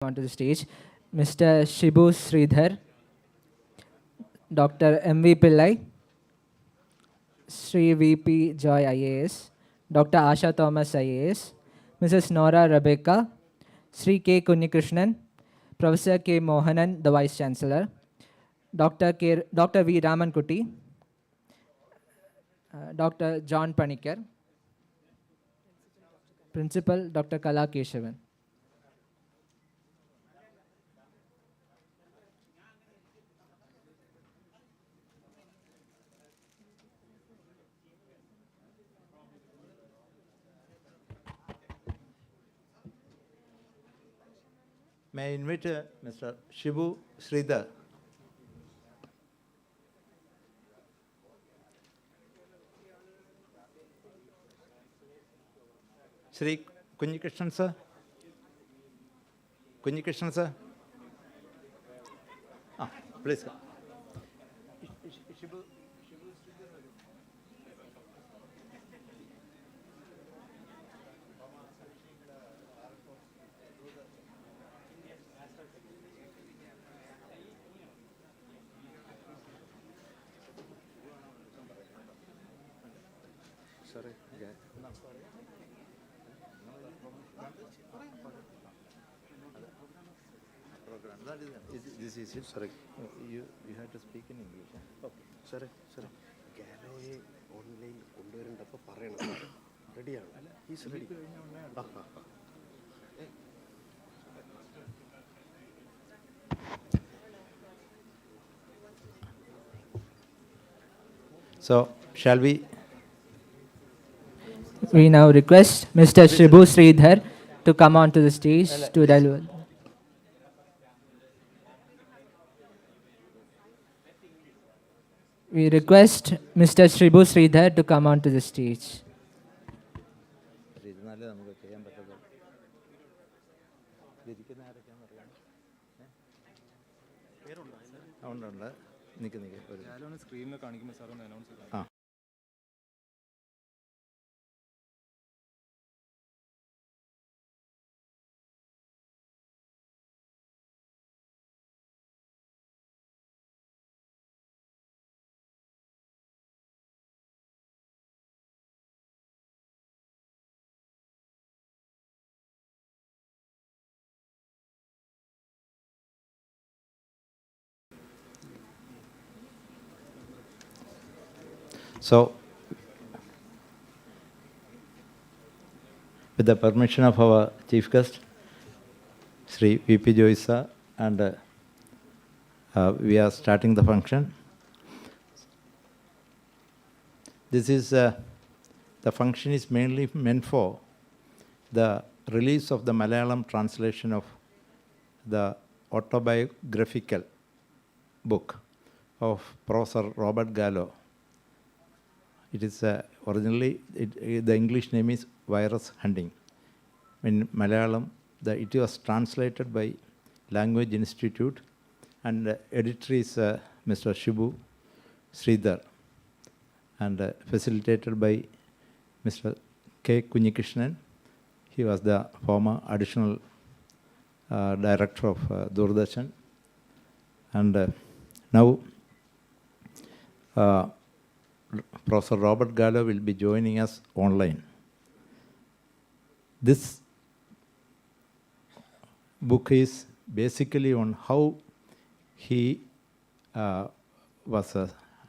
onto the stage, Mr. Shibu Sridhar, Dr. M.V. Pillai, Sri V.P. Joy IAS, Dr. Asha Thomas IAS, Mrs. Nora Rebecca, Sri K. Kunhikrishnan, Professor K. Mohanan, the Vice Chancellor, Dr. V. Ramankutty, Dr. John Panikar, Principal Dr. Kala Keshavan. May I invite Mr. Shibu Sridhar? Sri Kunhikrishnan sir? Kunhikrishnan sir? Please come. Sorry. This is it. Sorry. You have to speak in English. Okay. Sorry. Gallo online കൊണ്ടുവരേണ്ടപ്പോൾ പറയണം. റെഡിയാണ്. Is ready. So, shall we? We now request Mr. Shibu Sridhar to come onto the stage to deliver. We request Mr. Shibu Sridhar to come onto the stage. So, with the permission of our chief guest, Sri V.P. Joy sir, and we are starting the function. This is the function is mainly meant for the release of the Malayalam translation of the autobiographical book of Professor Robert Gallo. It is originally, the English name is Virus Hunting. In Malayalam, it was translated by Language Institute, and editor is Mr. Shibu Sridhar, and facilitated by Mr. K. Kunhikrishnan. He was the former additional director of Doordarshan, and now Professor Robert Gallo will be joining us online. This book is basically on how he was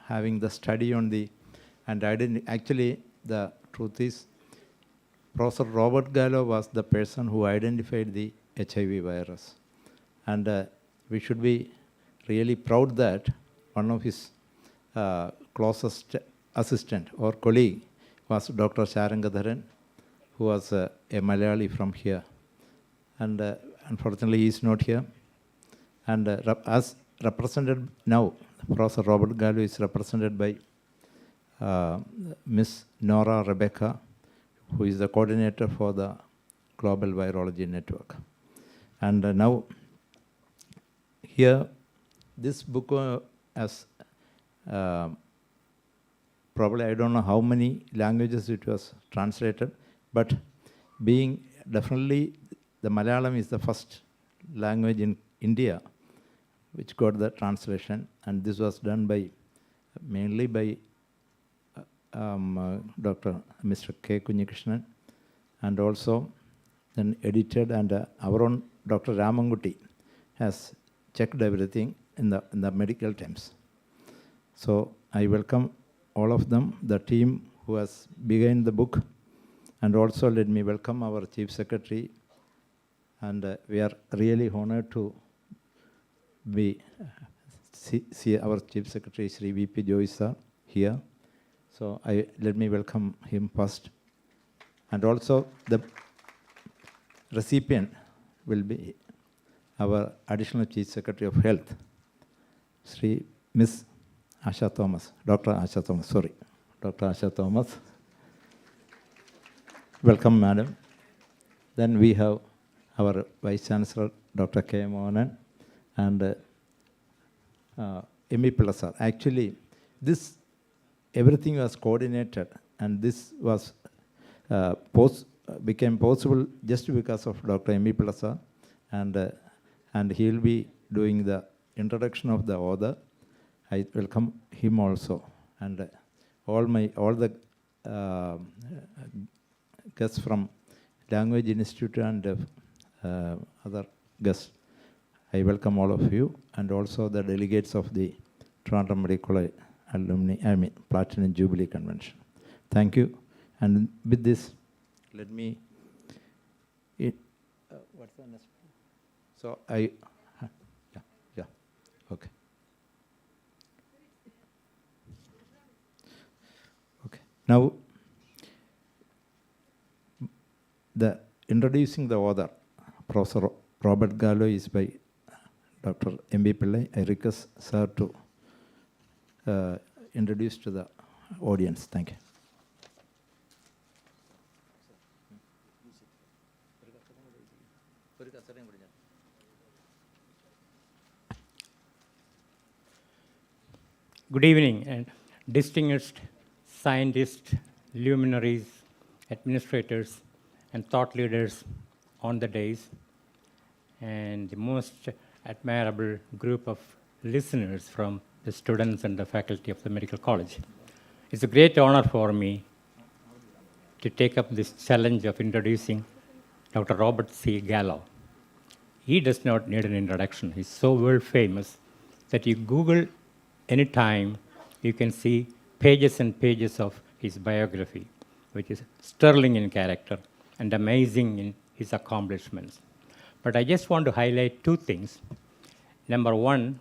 having the study on the, and actually the truth is Professor Robert Gallo was the person who identified the HIV virus, and we should be really proud that one of his closest assistant or colleague was Dr. Sharangadharan, who was a Malayali from here, and unfortunately he is not here. And as represented now, Professor Robert Gallo is represented by Miss Nora Rebecca, who is the coordinator for the Global Virology Network. And now here, this book has probably, I don't know how many languages it was translated, but being definitely the Malayalam is the first language in India, which got the translation, and this was done by mainly by Dr. Mr. K. Kunhikrishnan, and also then edited, and our own Dr. Ramankutty has checked everything in the medical terms. So I welcome all of them, the team who has begun the book, and also let me welcome our Chief Secretary, and we are really honored to see our Chief Secretary, Sri V.P. Joyce here. So let me welcome him first. And also the recipient will be our Additional Chief Secretary of Health, Miss Asha Thomas, Dr. Asha Thomas, sorry, Dr. Asha Thomas. Welcome, madam. Then we have our Vice Chancellor, Dr. K. Mohanan, and M.E. Pillai. Actually, everything was coordinated, and this was became possible just because of Dr. M.E. Pillai, and he will be doing the introduction of the author. I welcome him also, and all the guests from Language Institute and other guests. I welcome all of you, and also the delegates of the Toronto Medical College alumni, Platinum Jubilee Convention. Thank you. And with this, let me. What's the next? So yeah, okay. Okay. Now, introducing the author, Professor Robert Gallo, is by Dr. M.B. Pillai. I request sir to introduce to the audience. Thank you. Good evening, and distinguished scientists, luminaries, administrators, and thought leaders on the days, and the most admirable group of listeners from the students and the faculty of the medical college. It's a great honor for me to take up this challenge of introducing Dr. Robert C. Gallo. He does not need an introduction. He's so world famous that you Google anytime, you can see pages and pages of his biography, which is sterling in character and amazing in his accomplishments. But I just want to highlight two things. Number one,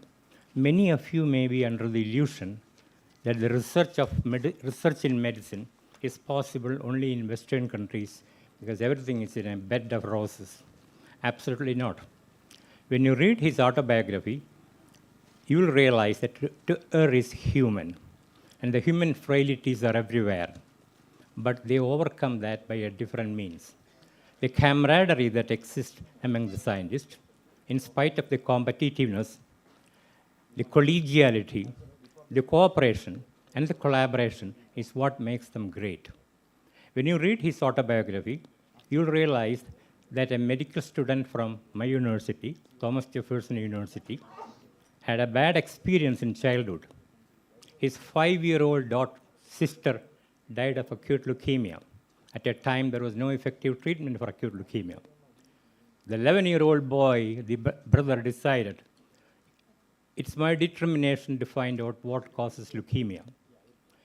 many of you may be under the illusion that the research in medicine is possible only in Western countries because everything is in a bed of roses. Absolutely not. When you read his autobiography, you will realize that to err is human, and the human frailties are everywhere. But they overcome that by a different means. The camaraderie that exists among the scientists, in spite of the competitiveness, the collegiality, the cooperation, and the collaboration is what makes them great. When you read his autobiography, you'll realize that a medical student from my university, Thomas Jefferson University, had a bad experience in childhood. His 5-year-old sister died of acute leukemia. At a time, there was no effective treatment for acute leukemia. The 11-year-old boy, the brother, decided, it's my determination to find out what causes leukemia.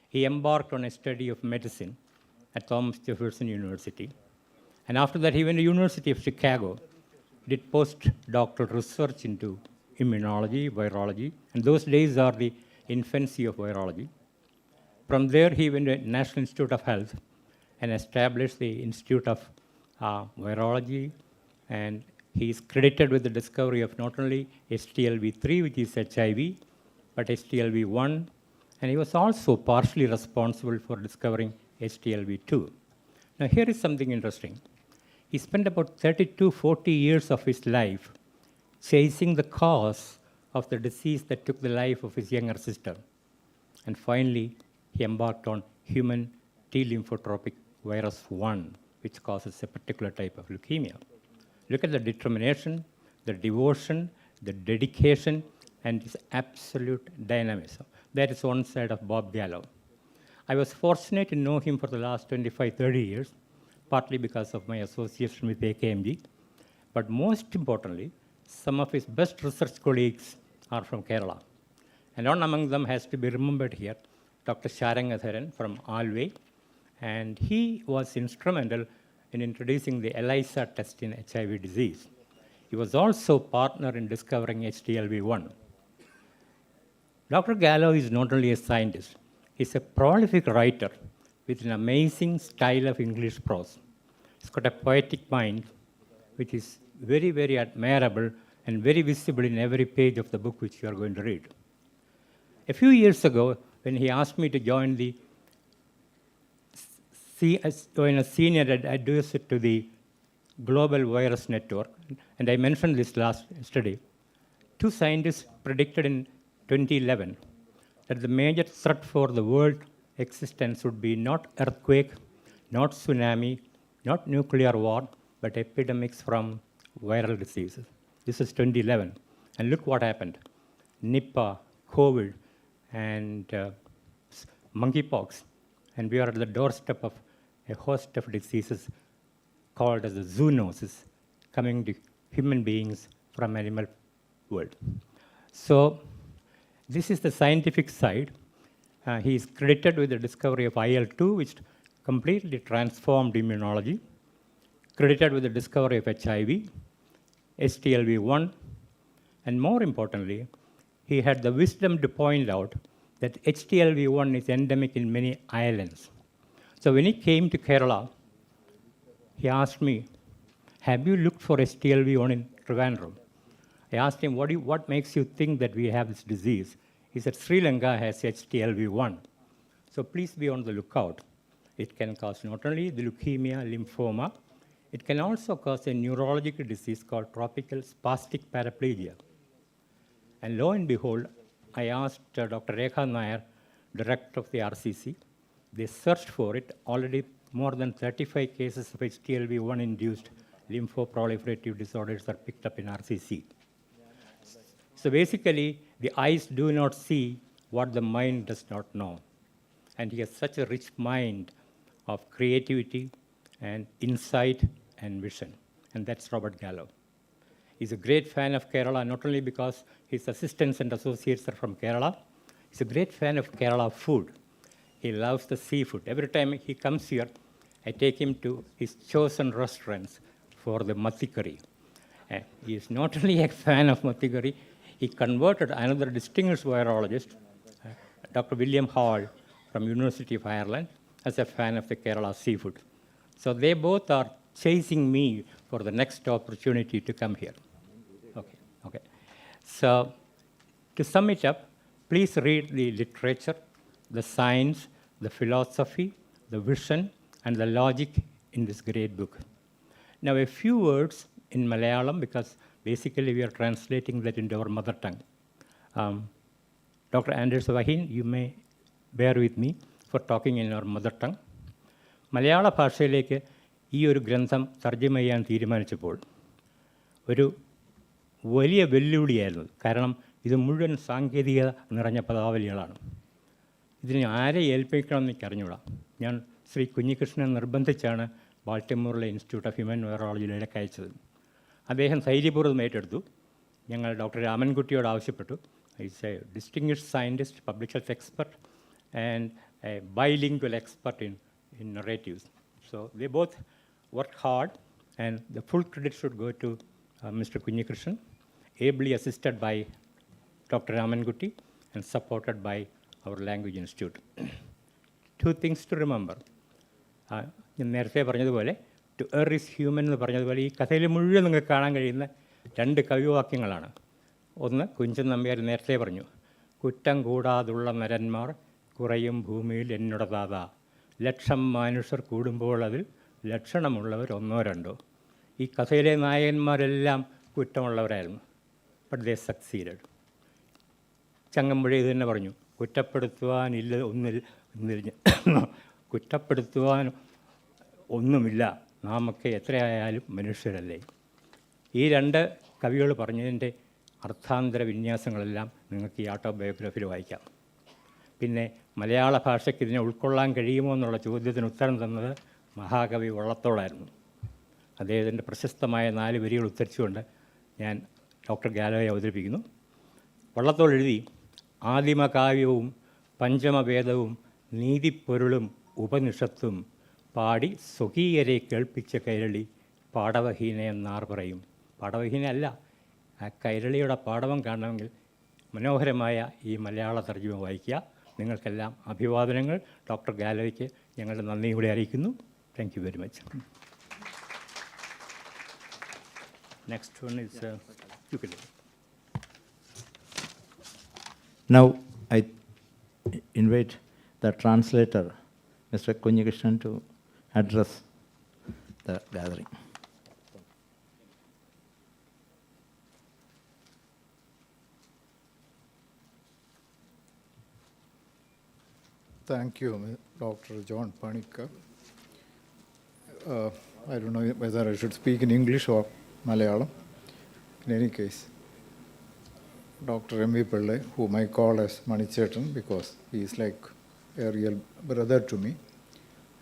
He embarked on a study of medicine at Thomas Jefferson University. And after that, he went to University of Chicago, did postdoctoral research into immunology, virology, and those days are the infancy of virology. From there, he went to National Institute of Health and established the Institute of Virology, and he is credited with the discovery of not only HTLV3, which is HIV, but HTLV1, and he was also partially responsible for discovering HTLV2. Now, here is something interesting. He spent about 40 years of his life chasing the cause of the disease that took the life of his younger sister. And finally, he embarked on human T lymphotropic virus 1, which causes a particular type of leukemia. Look at the determination, the devotion, the dedication, and his absolute dynamism. That is one side of Bob Gallo. I was fortunate to know him for the last 25-30 years, partly because of my association with AKMG. But most importantly, some of his best research colleagues are from Kerala. And one among them has to be remembered here, Dr. Sharangatharan from Alway. And he was instrumental in introducing the ELISA test in HIV disease. He was also partner in discovering HTLV-1. Dr. Gallo is not only a scientist, he's a prolific writer with an amazing style of English prose. He's got a poetic mind, which is very, very admirable and very visible in every page of the book which you are going to read. A few years ago, when he asked me to join a senior advisor to the Global Virus Network, and I mentioned this yesterday, two scientists predicted in 2011 that the major threat for the world existence would be not earthquake, not tsunami, not nuclear war, but epidemics from viral diseases. This is 2011. And look what happened. Nipah, COVID, and monkeypox. And we are at the doorstep of a host of diseases called as the zoonosis coming to human beings from animal world. So this is the scientific side. He is credited with the discovery of IL-2, which completely transformed immunology, credited with the discovery of HIV, HTLV-1, and more importantly, he had the wisdom to point out that HTLV-1 is endemic in many islands. So when he came to Kerala, he asked me, have you looked for HTLV-1 in Trivandrum? I asked him, what makes you think that we have this disease? He said, Sri Lanka has HTLV-1. So please be on the lookout. It can cause not only the leukemia, lymphoma, it can also cause a neurological disease called tropical spastic paraplegia. And lo and behold, I asked Dr. Rekha Nair, director of the RCC. They searched for it. Already more than 35 cases of HTLV-1-induced lymphoproliferative disorders are picked up in RCC. So basically, the eyes do not see what the mind does not know. And he has such a rich mind of creativity and insight and vision. And that's Robert Gallo. He's a great fan of Kerala, not only because his assistants and associates are from Kerala, he's a great fan of Kerala food. He loves the seafood. Every time he comes here, I take him to his chosen restaurants for the matti curry. He is not only a fan of matti curry, he converted another distinguished virologist, Dr. William Hall from University of Ireland, as a fan of the Kerala seafood. So they both are chasing me for the next opportunity to come here. Okay. So to sum it up, please read the literature, the science, the philosophy, the vision, and the logic in this great book. Now a few words in Malayalam, because basically we are translating that into our mother tongue. Dr. Anders Vahin, you may bear with me for talking in our mother tongue. മലയാള ഭാഷയിലേക്ക് ഈ ഒരു ഗ്രന്ഥം തർജ്ജമ ചെയ്യാൻ തീരുമാനിച്ചപ്പോൾ ഒരു വലിയ വെല്ലുവിളിയായിരുന്നു. കാരണം ഇത് മുഴുവൻ സാങ്കേതികത നിറഞ്ഞ പദാവലികളാണ്. ഇതിന് ആരെ ഏൽപ്പിക്കണമെന്ന് എനിക്ക് അറിഞ്ഞൂടാ. ഞാൻ ശ്രീ കുഞ്ഞികൃഷ്ണൻ നിർബന്ധിച്ചാണ് ബാൾട്ടിമോറിലെ ഇൻസ്റ്റിറ്റ്യൂട്ട് ഓഫ് ഹ്യൂമൻ വൈറോളജിയിലേക്ക് അയച്ചത്. അദ്ദേഹം ധൈര്യപൂർവ്വം ഏറ്റെടുത്തു. ഞങ്ങൾ ഡോക്ടർ രാമൻകുട്ടിയോട് ആവശ്യപ്പെട്ടു. Is a distinguished scientist, public health expert and a bilingual expert in narratives. So they both worked hard, and the full credit should go to Mr. Kunhikrishnan, ably assisted by Dr. Ramankutty and supported by our language institute. Two things to remember. ഞാൻ നേരത്തെ പറഞ്ഞതുപോലെ to er is human എന്ന് പറഞ്ഞതുപോലെ ഈ കഥയിൽ മുഴുവൻ നിങ്ങൾക്ക് കാണാൻ കഴിയുന്ന രണ്ട് കവിവാക്യങ്ങളാണ്. ഒന്ന് കുഞ്ചൻ നമ്പ്യാർ നേരത്തെ പറഞ്ഞു, കുറ്റം കൂടാതുള്ള നരന്മാർ കുറയും ഭൂമിയിൽ എന്നോട് ദാതാ, ലക്ഷം മനുഷ്യർ കൂടുമ്പോൾ അതിൽ ലക്ഷണമുള്ളവർ ഒന്നോ രണ്ടോ. ഈ കഥയിലെ നായകന്മാരെല്ലാം കുറ്റമുള്ളവരായിരുന്നു. But they succeeded. ചങ്ങമ്പുഴ ഇത് തന്നെ പറഞ്ഞു, കുറ്റപ്പെടുത്തുവാനില്ല കുറ്റപ്പെടുത്തുവാൻ ഒന്നുമില്ല, നാമൊക്കെ എത്രയായാലും മനുഷ്യരല്ലേ. ഈ രണ്ട് കവികൾ പറഞ്ഞതിൻ്റെ അർത്ഥാന്തര വിന്യാസങ്ങളെല്ലാം നിങ്ങൾക്ക് ഈ ഓട്ടോബയോഗ്രഫിയിൽ വായിക്കാം. പിന്നെ മലയാള ഭാഷയ്ക്ക് ഇതിനെ ഉൾക്കൊള്ളാൻ കഴിയുമോ എന്നുള്ള ചോദ്യത്തിന് ഉത്തരം തന്നത് മഹാകവി വള്ളത്തോളായിരുന്നു. അദ്ദേഹത്തിൻ്റെ പ്രശസ്തമായ 4 വരികൾ ഉദ്ധരിച്ചുകൊണ്ട് ഞാൻ ഡോക്ടർ ഗാലോയെ അവതരിപ്പിക്കുന്നു. വള്ളത്തോൾ എഴുതി, ആദിമകാവ്യവും പഞ്ചമവേദവും നീതിപ്പൊരുളും ഉപനിഷത്തും പാടി സ്വകീയരെ കേൾപ്പിച്ച കൈരളി പാടവഹീനയെന്നാർ പറയും. പാടവഹീന അല്ല, ആ കൈരളിയുടെ പാടവം കാണണമെങ്കിൽ മനോഹരമായ ഈ മലയാള തർജ്ജിമ വായിക്കുക. നിങ്ങൾക്കെല്ലാം അഭിവാദനങ്ങൾ. ഡോക്ടർ ഗാലോയ്ക്ക് ഞങ്ങളുടെ നന്ദി കൂടി അറിയിക്കുന്നു. Thank you very much. Next one is Jubilee. Now I invite the translator, Mr. Kunhikrishnan, to address the gathering. Thank you, Dr. John Panikka. I don't know whether I should speak in English or Malayalam. In any case, Dr. M.V. Pillai, whom I call as Manichetan because he is like a real brother to me,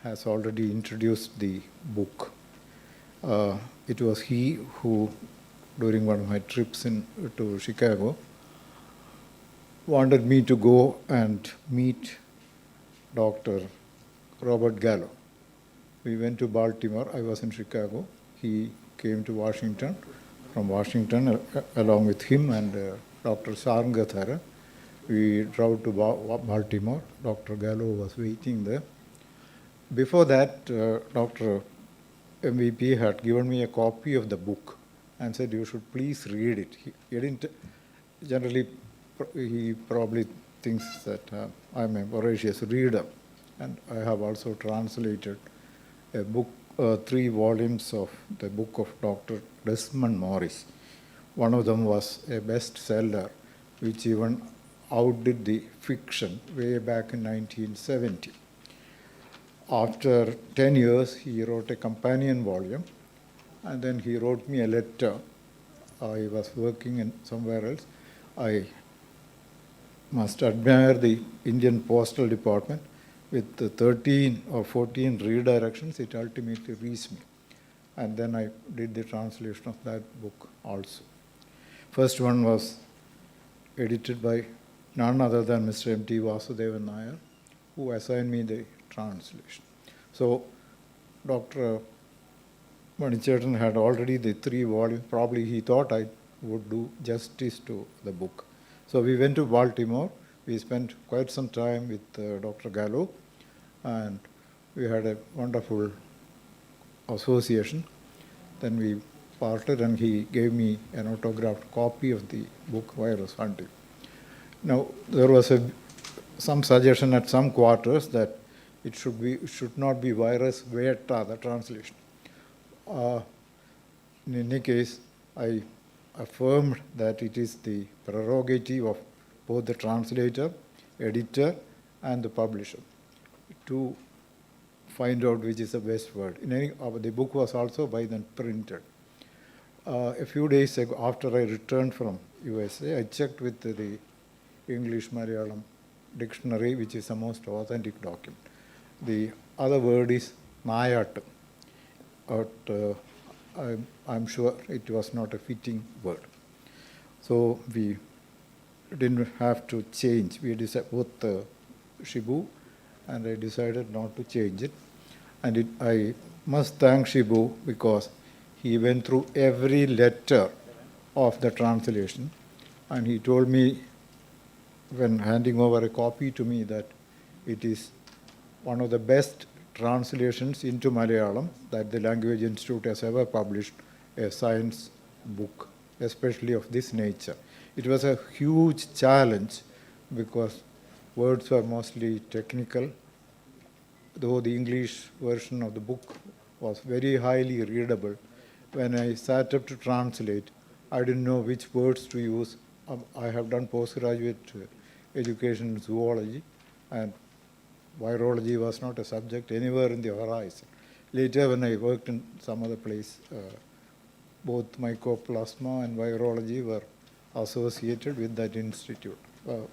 has already introduced the book. It was he who, during one of my trips to Chicago, wanted me to go and meet Dr. Robert Gallo. We went to Baltimore. I was in Chicago. He came to Washington. From Washington, along with him and Dr. Sarngathara, we drove to Baltimore. Dr. Gallo was waiting there. Before that, Dr. MVP had given me a copy of the book and said, you should please read it. He didn't, generally, he probably thinks that I'm a voracious reader. And I have also translated a book, 3 volumes of the book of Dr. Desmond Morris. One of them was a bestseller, which even outdid the fiction way back in 1970. After 10 years, he wrote a companion volume, and then he wrote me a letter. I was working in somewhere else. I must admire the Indian Postal Department. With the 13 or 14 redirections, it ultimately reached me. And then I did the translation of that book also. First one was edited by none other than Mr. M.T. Vasudevan Nair, who assigned me the translation. So Dr. Manichetan had already the 3 volumes. Probably he thought I would do justice to the book. So we went to Baltimore. We spent quite some time with Dr. Gallo, and we had a wonderful association. Then we parted, and he gave me an autographed copy of the book Virus Hunting. Now, there was some suggestion at some quarters that it should not be Virus Veta, the translation. In any case, I affirmed that it is the prerogative of both the translator, editor, and the publisher to find out which is the best word. The book was also by then printed. A few days ago, after I returned from USA, I checked with the English Malayalam dictionary, which is the most authentic document. The other word is Nayat, but I'm sure it was not a fitting word. So we didn't have to change. We decided both Shibu, and I decided not to change it. And I must thank Shibu because he went through every letter of the translation, and he told me when handing over a copy to me that it is one of the best translations into Malayalam that the Language Institute has ever published, a science book, especially of this nature. It was a huge challenge because words were mostly technical, though the English version of the book was very highly readable. When I sat up to translate, I didn't know which words to use. I have done postgraduate education in zoology, and virology was not a subject anywhere in the horizon. Later, when I worked in some other place, both mycoplasma and virology were associated with that institute,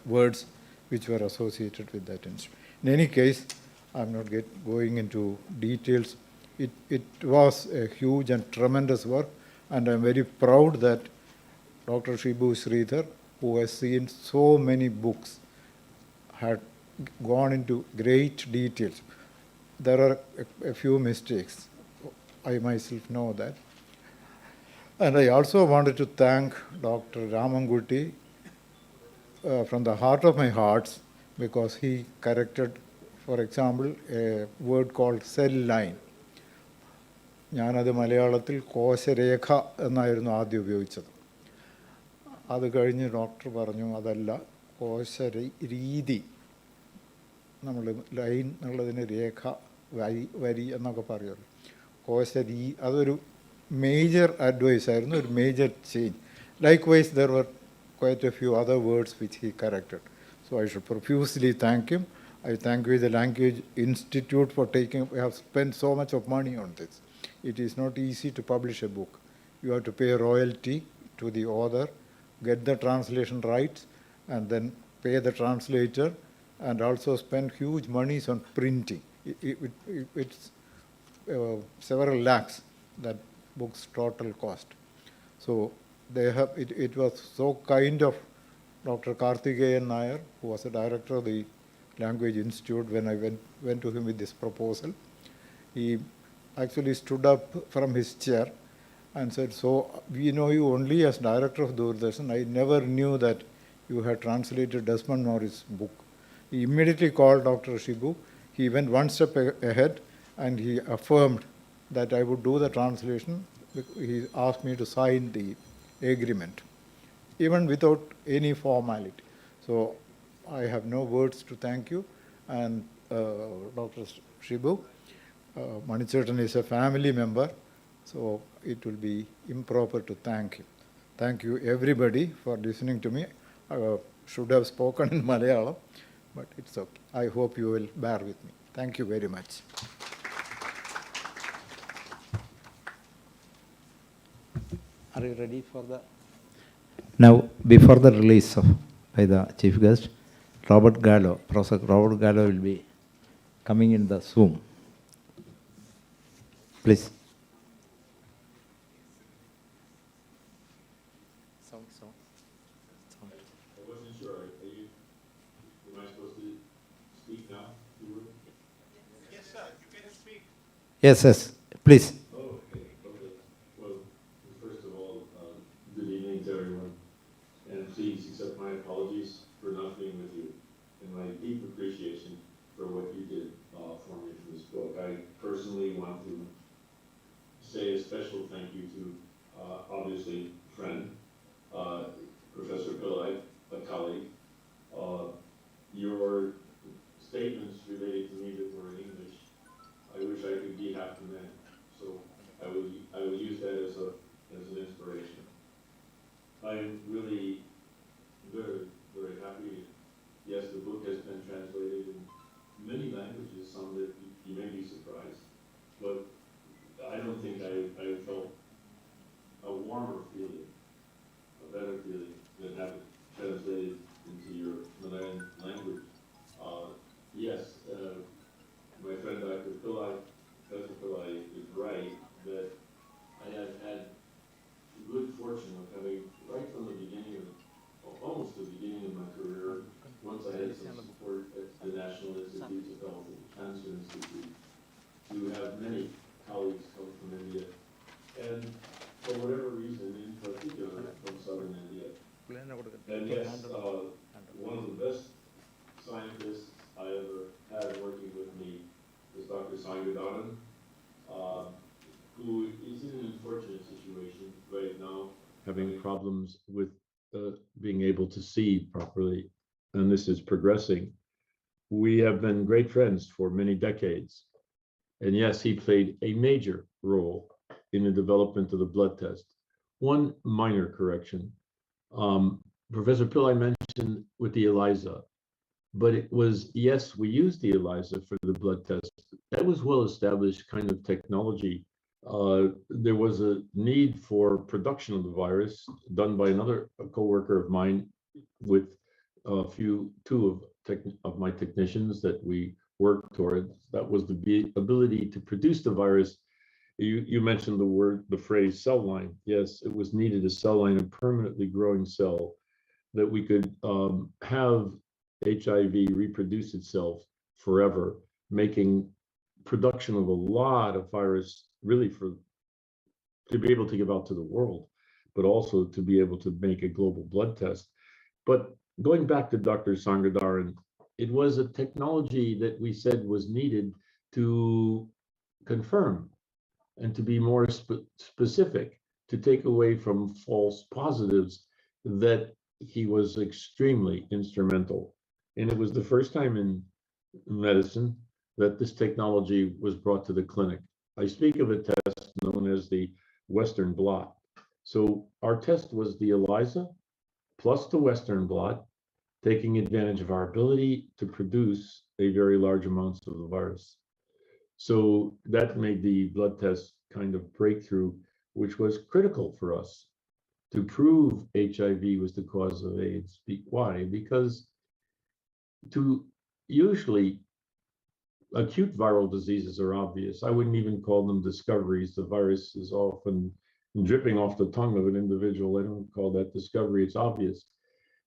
words which were associated with that institute. In any case, I'm not going into details. It was a huge and tremendous work, and I'm very proud that Dr. Shibu Sridhar, who has seen so many books, had gone into great details. There are a few mistakes. I myself know that. And I also wanted to thank Dr. Ramankutty from the heart of my hearts, because he corrected, for example, a word called cell line. ഞാനത് മലയാളത്തിൽ കോശരേഖ എന്നായിരുന്നു ആദ്യം ഉപയോഗിച്ചത്. അത് കഴിഞ്ഞ് doctor പറഞ്ഞു അതല്ല, കോശരീതി. നമ്മൾ ലൈൻ എന്നുള്ളതിന് രേഖ, വരി എന്നൊക്കെ പറയുമല്ലോ. അതൊരു മേജർ അഡ്വൈസ് ആയിരുന്നു, ഒരു major change. Likewise, there were quite a few other words which he corrected. So I should profusely thank him. I thank you, the Language Institute, for taking, we have spent so much of money on this. It is not easy to publish a book. You have to pay royalty to the author, get the translation rights, and then pay the translator, and also spend huge monies on printing. It's several lakhs, that book's total cost. So they have, it was so kind of Dr. Karthikeyan Nair, who was the director of the Language Institute, when I went to him with this proposal. He actually stood up from his chair and said, so we know you only as director of Doordarshan. I never knew that you had translated Desmond Morris' book. He immediately called Dr. Shibu. He went one step ahead and he affirmed that I would do the translation. He asked me to sign the agreement, even without any formality. So I have no words to thank you. And Dr. Shibu, Manichetan is a family member, so it will be improper to thank him. Thank you everybody for listening to me. I should have spoken in Malayalam, but it's okay. I hope you will bear with me. Thank you very much. Are you ready for the... Now, before the release by the chief guest, Professor Robert Gallo will be coming in the Zoom. Please. Sound. I wasn't sure. Am I supposed to speak now? Yes, sir. You can speak. Yes, please. Okay. Well, first of all, good evening to everyone. And please accept my apologies for not being with you, and my deep appreciation for what you did for me for this book. I personally want to say a special thank you to, obviously, friend, Professor Pillai, a colleague. Your statements related to me that were in English, I wish I could be half the man. So I will use that as an inspiration. I'm really very, very happy. Yes, the book has been translated in many languages, some that you may be surprised, but I don't think I felt a warmer feeling, a better feeling than have it translated into your Malayan language. Yes, my friend Dr. Pillai, Professor Pillai, is right that I have had good fortune of having, right from the beginning of, almost the beginning of my career, once I had some support at the National Institutes of Health and Cancer Institute, to have many colleagues come from India, and for whatever reason, in particular from southern India. And yes, one of the best scientists I ever had working with me was Dr. Sangadanam, who is in an unfortunate situation right now, having problems with being able to see properly, and this is progressing. We have been great friends for many decades. And yes, he played a major role in the development of the blood test. One minor correction. Professor Pillai mentioned with the ELISA, but it was, yes, we used the ELISA for the blood test. That was well-established kind of technology there was a need for production of the virus done by another coworker of mine with two of my technicians that we worked towards. That was the ability to produce the virus. You mentioned the phrase cell line. Yes, it was needed a cell line, a permanently growing cell, that we could have HIV reproduce itself forever, making production of a lot of virus really to be able to give out to the world, but also to be able to make a global blood test. But going back to Dr. Sangadaran, it was a technology that we said was needed to confirm and to be more specific, to take away from false positives, that he was extremely instrumental. And it was the first time in medicine that this technology was brought to the clinic. I speak of a test known as the Western Blot. So our test was the ELISA plus the Western Blot, taking advantage of our ability to produce a very large amounts of the virus. So that made the blood test kind of breakthrough, which was critical for us to prove HIV was the cause of AIDS. Why? Because usually acute viral diseases are obvious. I wouldn't even call them discoveries. The virus is often dripping off the tongue of an individual. I don't call that discovery, it's obvious.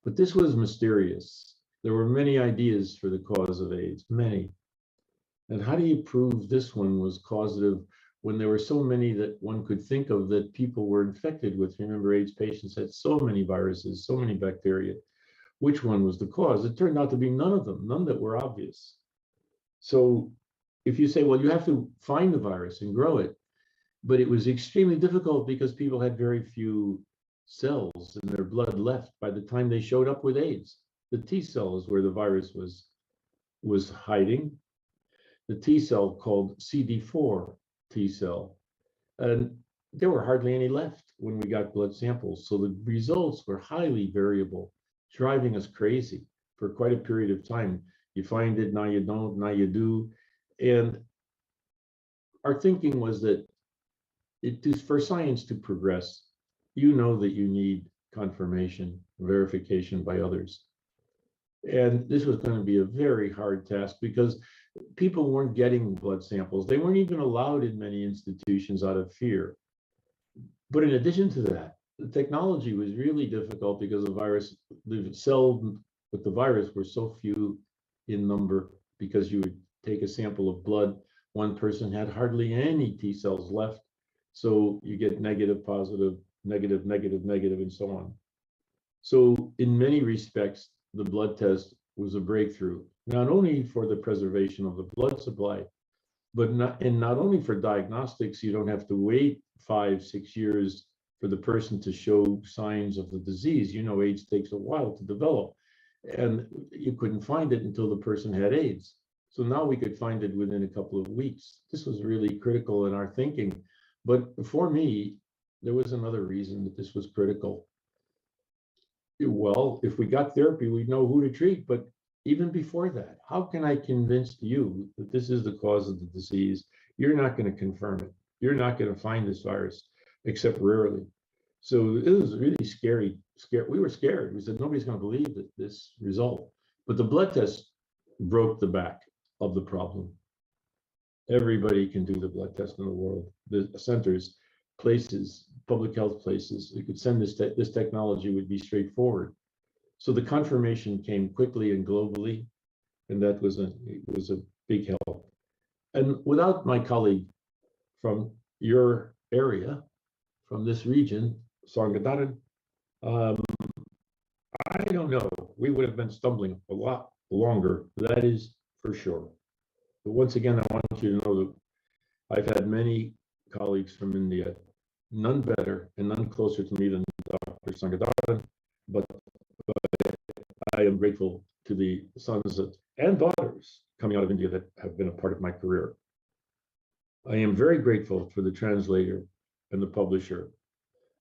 But this was mysterious. There were many ideas for the cause of AIDS, many. And how do you prove this one was causative when there were so many that one could think of that people were infected with? Remember, AIDS patients had so many viruses, so many bacteria. Which one was the cause? It turned out to be none of them, none that were obvious. So if you say, well, you have to find the virus and grow it, but it was extremely difficult because people had very few cells in their blood left by the time they showed up with AIDS. The T cell is where the virus was hiding. The T cell called CD4 T cell. And there were hardly any left when we got blood samples. So the results were highly variable, driving us crazy for quite a period of time. You find it, now you don't, now you do. And our thinking was that for science to progress, you know that you need confirmation, verification by others. And this was going to be a very hard task because people weren't getting blood samples. They weren't even allowed in many institutions out of fear. But in addition to that, the technology was really difficult because the cells with the virus were so few in number, because you would take a sample of blood, one person had hardly any T cells left. So you get negative, positive, negative, negative, negative, and so on. So in many respects, the blood test was a breakthrough, not only for the preservation of the blood supply, but not only for diagnostics. You don't have to wait 5-6 years for the person to show signs of the disease. You know, AIDS takes a while to develop, and you couldn't find it until the person had AIDS. So now we could find it within a couple of weeks. This was really critical in our thinking. But for me, there was another reason that this was critical. Well, if we got therapy, we'd know who to treat. But even before that, how can I convince you that this is the cause of the disease? You're not going to confirm it. You're not going to find this virus, except rarely. So it was really scary. We were scared. We said, nobody's going to believe this result. But the blood test broke the back of the problem. Everybody can do the blood test in the world. The centers, places, public health places, you could send this technology would be straightforward. So the confirmation came quickly and globally, and that was a big help. And without my colleague from your area, from this region, Sangadaran, I don't know, we would have been stumbling a lot longer, that is for sure. But once again, I want you to know that I've had many colleagues from India, none better and none closer to me than Dr. Sangadaran, but I am grateful to the sons and daughters coming out of India that have been a part of my career. I am very grateful for the translator and the publisher.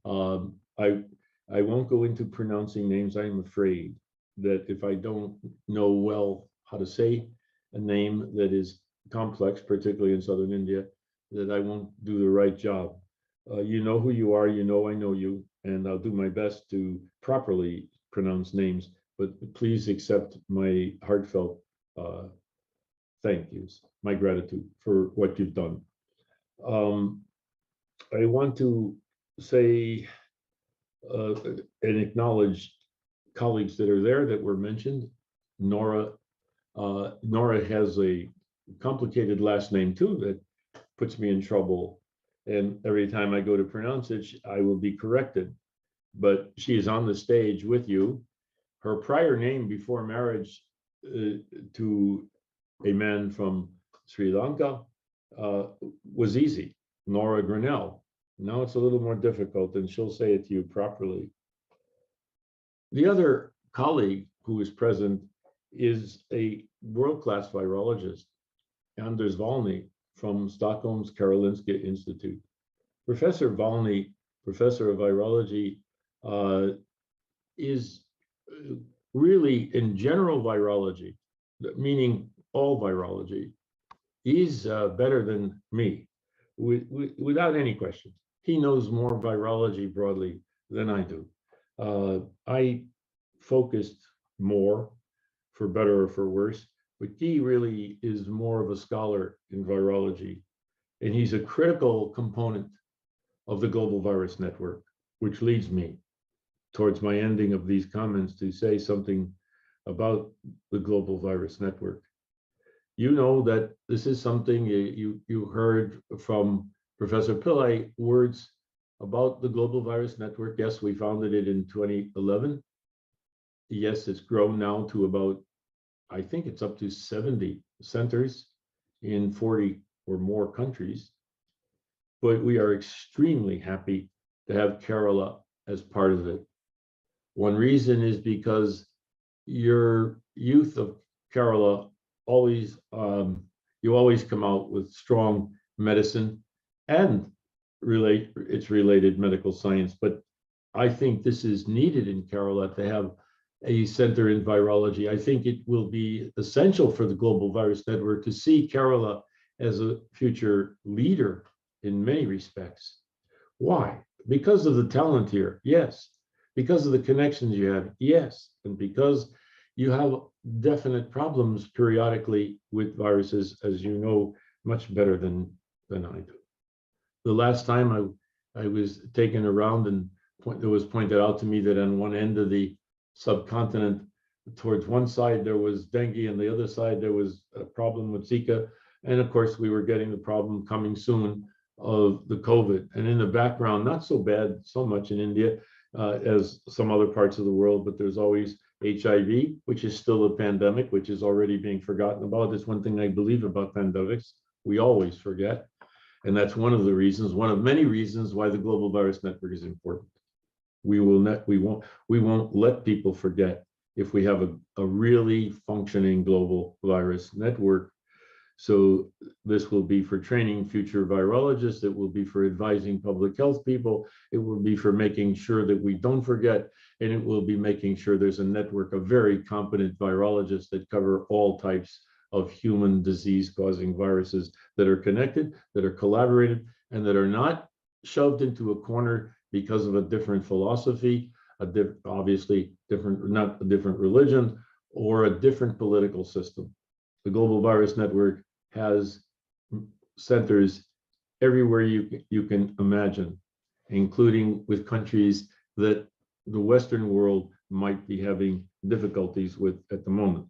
I won't go into pronouncing names. I am afraid that if I don't know well how to say a name that is complex, particularly in Southern India, that I won't do the right job. You know who you are, you know I know you, and I'll do my best to properly pronounce names, but please accept my heartfelt thank yous, my gratitude for what you've done. I want to say and acknowledge colleagues that are there that were mentioned. Nora has a complicated last name too that puts me in trouble. And every time I go to pronounce it, I will be corrected. But she is on the stage with you. Her prior name before marriage to a man from Sri Lanka was easy, Nora Grinnell. Now it's a little more difficult, and she'll say it to you properly. The other colleague who is present is a world-class virologist, Anders Wallny from Stockholm's Karolinska Institute. Professor Wallny, professor of virology, is really in general virology, meaning all virology. He's better than me, without any question. He knows more virology broadly than I do. I focused more, for better or for worse, but he really is more of a scholar in virology, and he's a critical component of the Global Virus Network, which leads me towards my ending of these comments to say something about the Global Virus Network. You know that this is something you heard from Professor Pillai, words about the Global Virus Network. Yes, we founded it in 2011. Yes, it's grown now to about, I think it's up to 70 centers in 40 or more countries. But we are extremely happy to have Kerala as part of it. One reason is because your youth of Kerala always, you always come out with strong medicine and its related medical science. But I think this is needed in Kerala to have a center in virology. I think it will be essential for the Global Virus Network to see Kerala as a future leader in many respects. Why? Because of the talent here, yes. Because of the connections you have, yes. And because you have definite problems periodically with viruses, as you know much better than I do. The last time I was taken around, and it was pointed out to me that on one end of the subcontinent, towards one side there was dengue, and the other side there was a problem with Zika. And of course, we were getting the problem coming soon of the COVID. And in the background, not so bad, so much in India as some other parts of the world, but there's always HIV, which is still a pandemic, which is already being forgotten about. It's one thing I believe about pandemics. We always forget. And that's one of the reasons, one of many reasons why the Global Virus Network is important. We won't let people forget if we have a really functioning global virus network. So this will be for training future virologists. It will be for advising public health people. It will be for making sure that we don't forget. And it will be making sure there's a network of very competent virologists that cover all types of human disease-causing viruses that are connected, that are collaborated, and that are not shoved into a corner because of a different philosophy, obviously different, not a different religion, or a different political system. The Global Virus Network has centers everywhere you can imagine, including with countries that the Western world might be having difficulties with at the moment.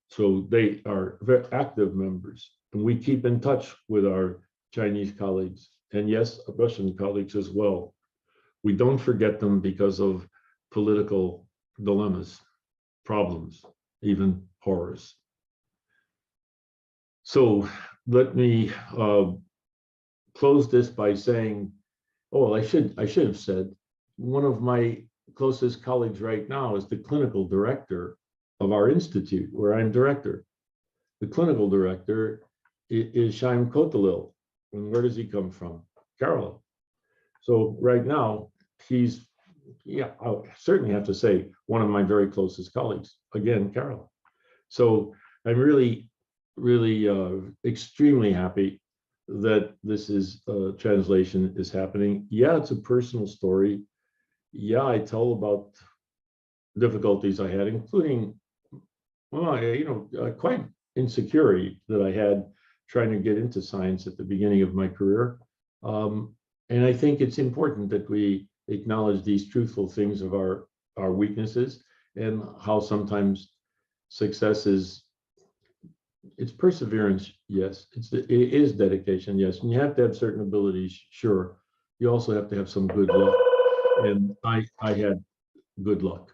So they are very active members, and we keep in touch with our Chinese colleagues, and yes, Russian colleagues as well. We don't forget them because of political dilemmas, problems, even horrors. So let me close this by saying, oh, well, I should have said, one of my closest colleagues right now is the clinical director of our institute, where I'm director. The clinical director is Shaim Kotalil. And where does he come from? Kerala. So right now, he's, yeah, I certainly have to say, one of my very closest colleagues, again, Kerala. So I'm really extremely happy that this is translation is happening. Yeah, it's a personal story. Yeah, I tell about difficulties I had, including, well, quite insecurity that I had trying to get into science at the beginning of my career. And I think it's important that we acknowledge these truthful things of our weaknesses, and how sometimes success is, it's perseverance, yes. It is dedication, yes. And you have to have certain abilities, sure. You also have to have some good luck. And I had good luck.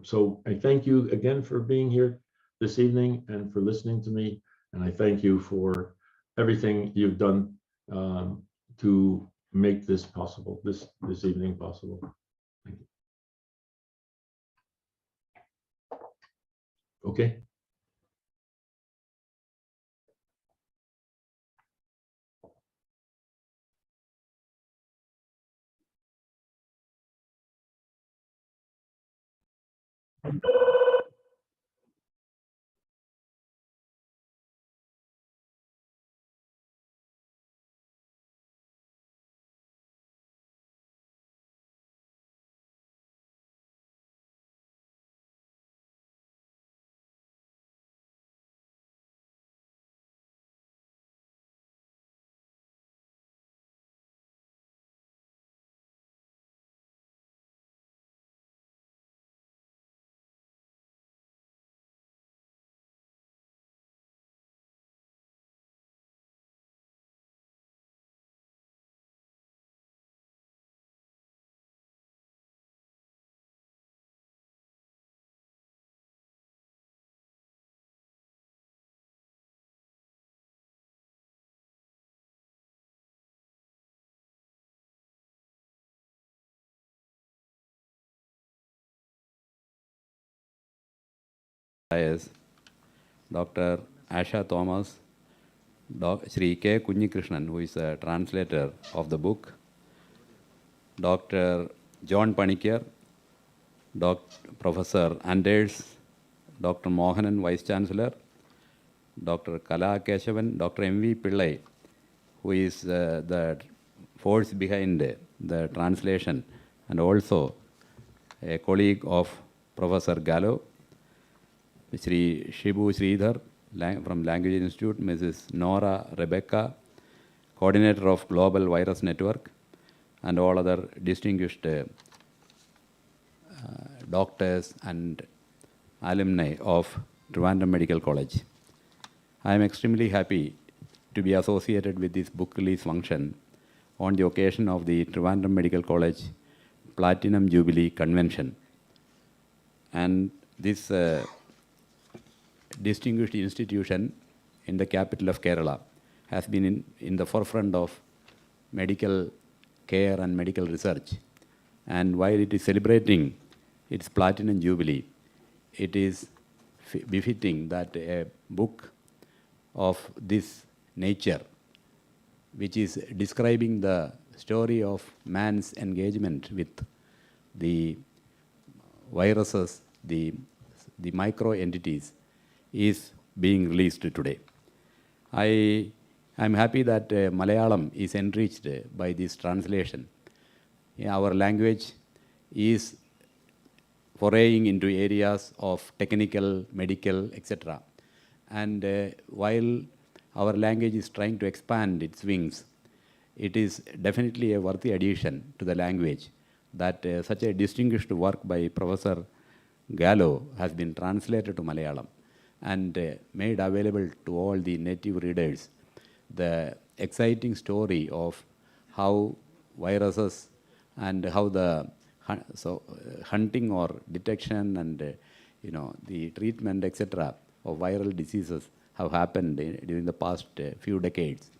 So I thank you again for being here this evening and for listening to me. And I thank you for everything you've done to make this possible, this evening possible. Thank you. Okay. IAS, Dr. Asha Thomas, Sri K. Kunhikrishnan, who is a translator of the book, Dr. John Panikkar, Professor Anders, Dr. Mohanan, Vice Chancellor, Dr. Kala Keshavan, Dr. M.V. Pillai, who is the force behind the translation, and also a colleague of Professor Gallo, Sri Shibu Sridhar from Language Institute, Mrs. Nora Rebecca, coordinator of Global Virus Network, and all other distinguished doctors and alumni of Trivandrum Medical College. I am extremely happy to be associated with this book release function on the occasion of the Trivandrum Medical College Platinum Jubilee Convention. And this distinguished institution in the capital of Kerala has been in the forefront of medical care and medical research. And while it is celebrating its Platinum Jubilee, it is befitting that a book of this nature, which is describing the story of man's engagement with the viruses, the micro entities, is being released today. I am happy that Malayalam is enriched by this translation. Our language is foraying into areas of technical, medical, etc. And while our language is trying to expand its wings, it is definitely a worthy addition to the language that such a distinguished work by Professor Gallo has been translated to Malayalam and made available to all the native readers the exciting story of how viruses and how the hunting or detection and the treatment, etc., of viral diseases have happened during the past few decades.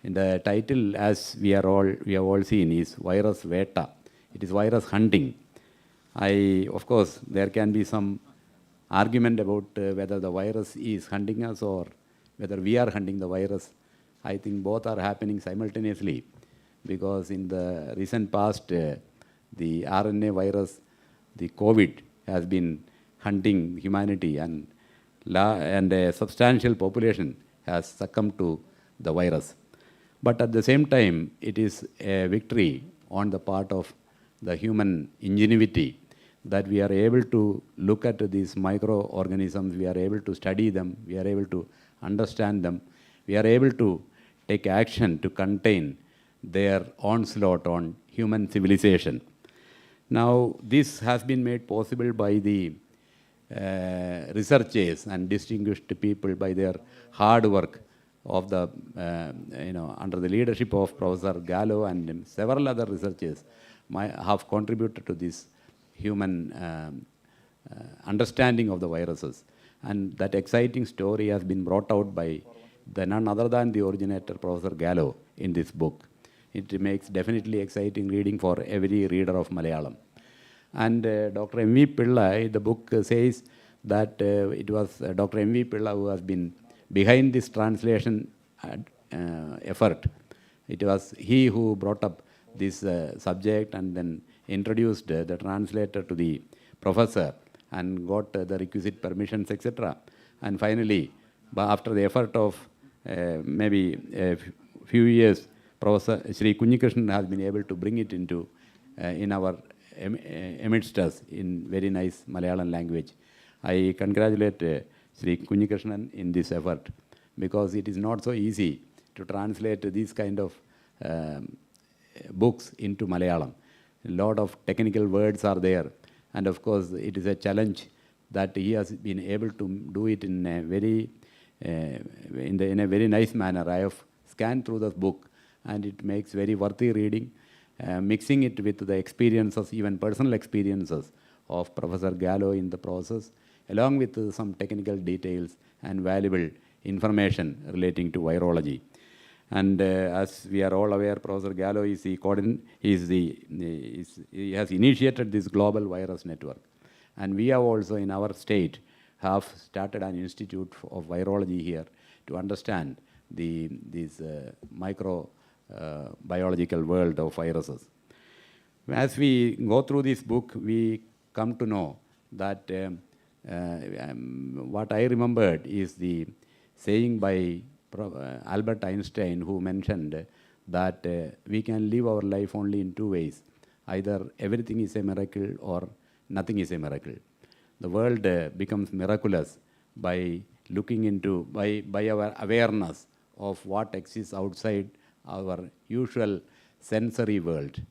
In the title, as we have all seen, is Virus Veta. It is virus hunting. Of course, there can be some argument about whether the virus is hunting us or whether we are hunting the virus. I think both are happening simultaneously, because in the recent past, the RNA virus, the COVID, has been hunting humanity, and a substantial population has succumbed to the virus. But at the same time, it is a victory on the part of the human ingenuity that we are able to look at these microorganisms, we are able to study them, we are able to understand them, we are able to take action to contain their onslaught on human civilization. Now, this has been made possible by the researchers and distinguished people by their hard work of the, under the leadership of Professor Gallo and several other researchers have contributed to this human understanding of the viruses. And that exciting story has been brought out by none other than the originator, Professor Gallo, in this book. It makes definitely exciting reading for every reader of Malayalam. And Dr. M.V. Pillai, the book says that it was Dr. M.V. Pillai who has been behind this translation effort. It was he who brought up this subject and then introduced the translator to the professor and got the requisite permissions, etc. And finally, after the effort of maybe a few years, Professor Sri Kunhikrishnan has been able to bring it into in our amidst us in very nice Malayalam language. I congratulate Sri Kunhikrishnan in this effort, because it is not so easy to translate these kind of books into Malayalam. A lot of technical words are there, and of course it is a challenge that he has been able to do it in a very in a very nice manner. I have scanned through the book, and it makes very worthy reading, mixing it with the experiences, even personal experiences of Professor Gallo in the process, along with some technical details and valuable information relating to virology. And as we are all aware, Professor Gallo is he has initiated this global virus network. And we have also in our state have started an institute of virology here to understand this microbiological world of viruses. As we go through this book, we come to know that what I remembered is the saying by Albert Einstein, who mentioned that we can live our life only in two ways. Either everything is a miracle or nothing is a miracle. The world becomes miraculous by looking into, by our awareness of what exists outside our usual sensory world.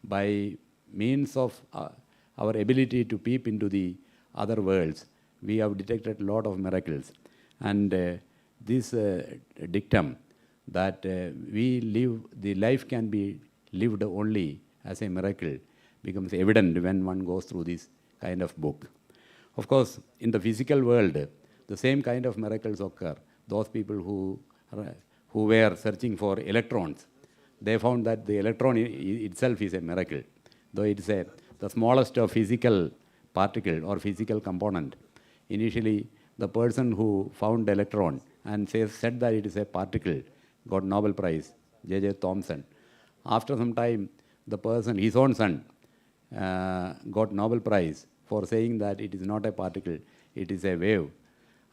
By means of our ability to peep into the other worlds, we have detected a lot of miracles. And this dictum that the life can be lived only as a miracle becomes evident when one goes through this kind of book. Of course, in the physical world, the same kind of miracles occur. Those people who were searching for electrons, they found that the electron itself is a miracle, though it is the smallest of physical particle or physical component. Initially, the person who found the electron and said that it is a particle got Nobel Prize, J.J. Thomson. After some time, the person, his own son, got Nobel Prize for saying that it is not a particle, it is a wave.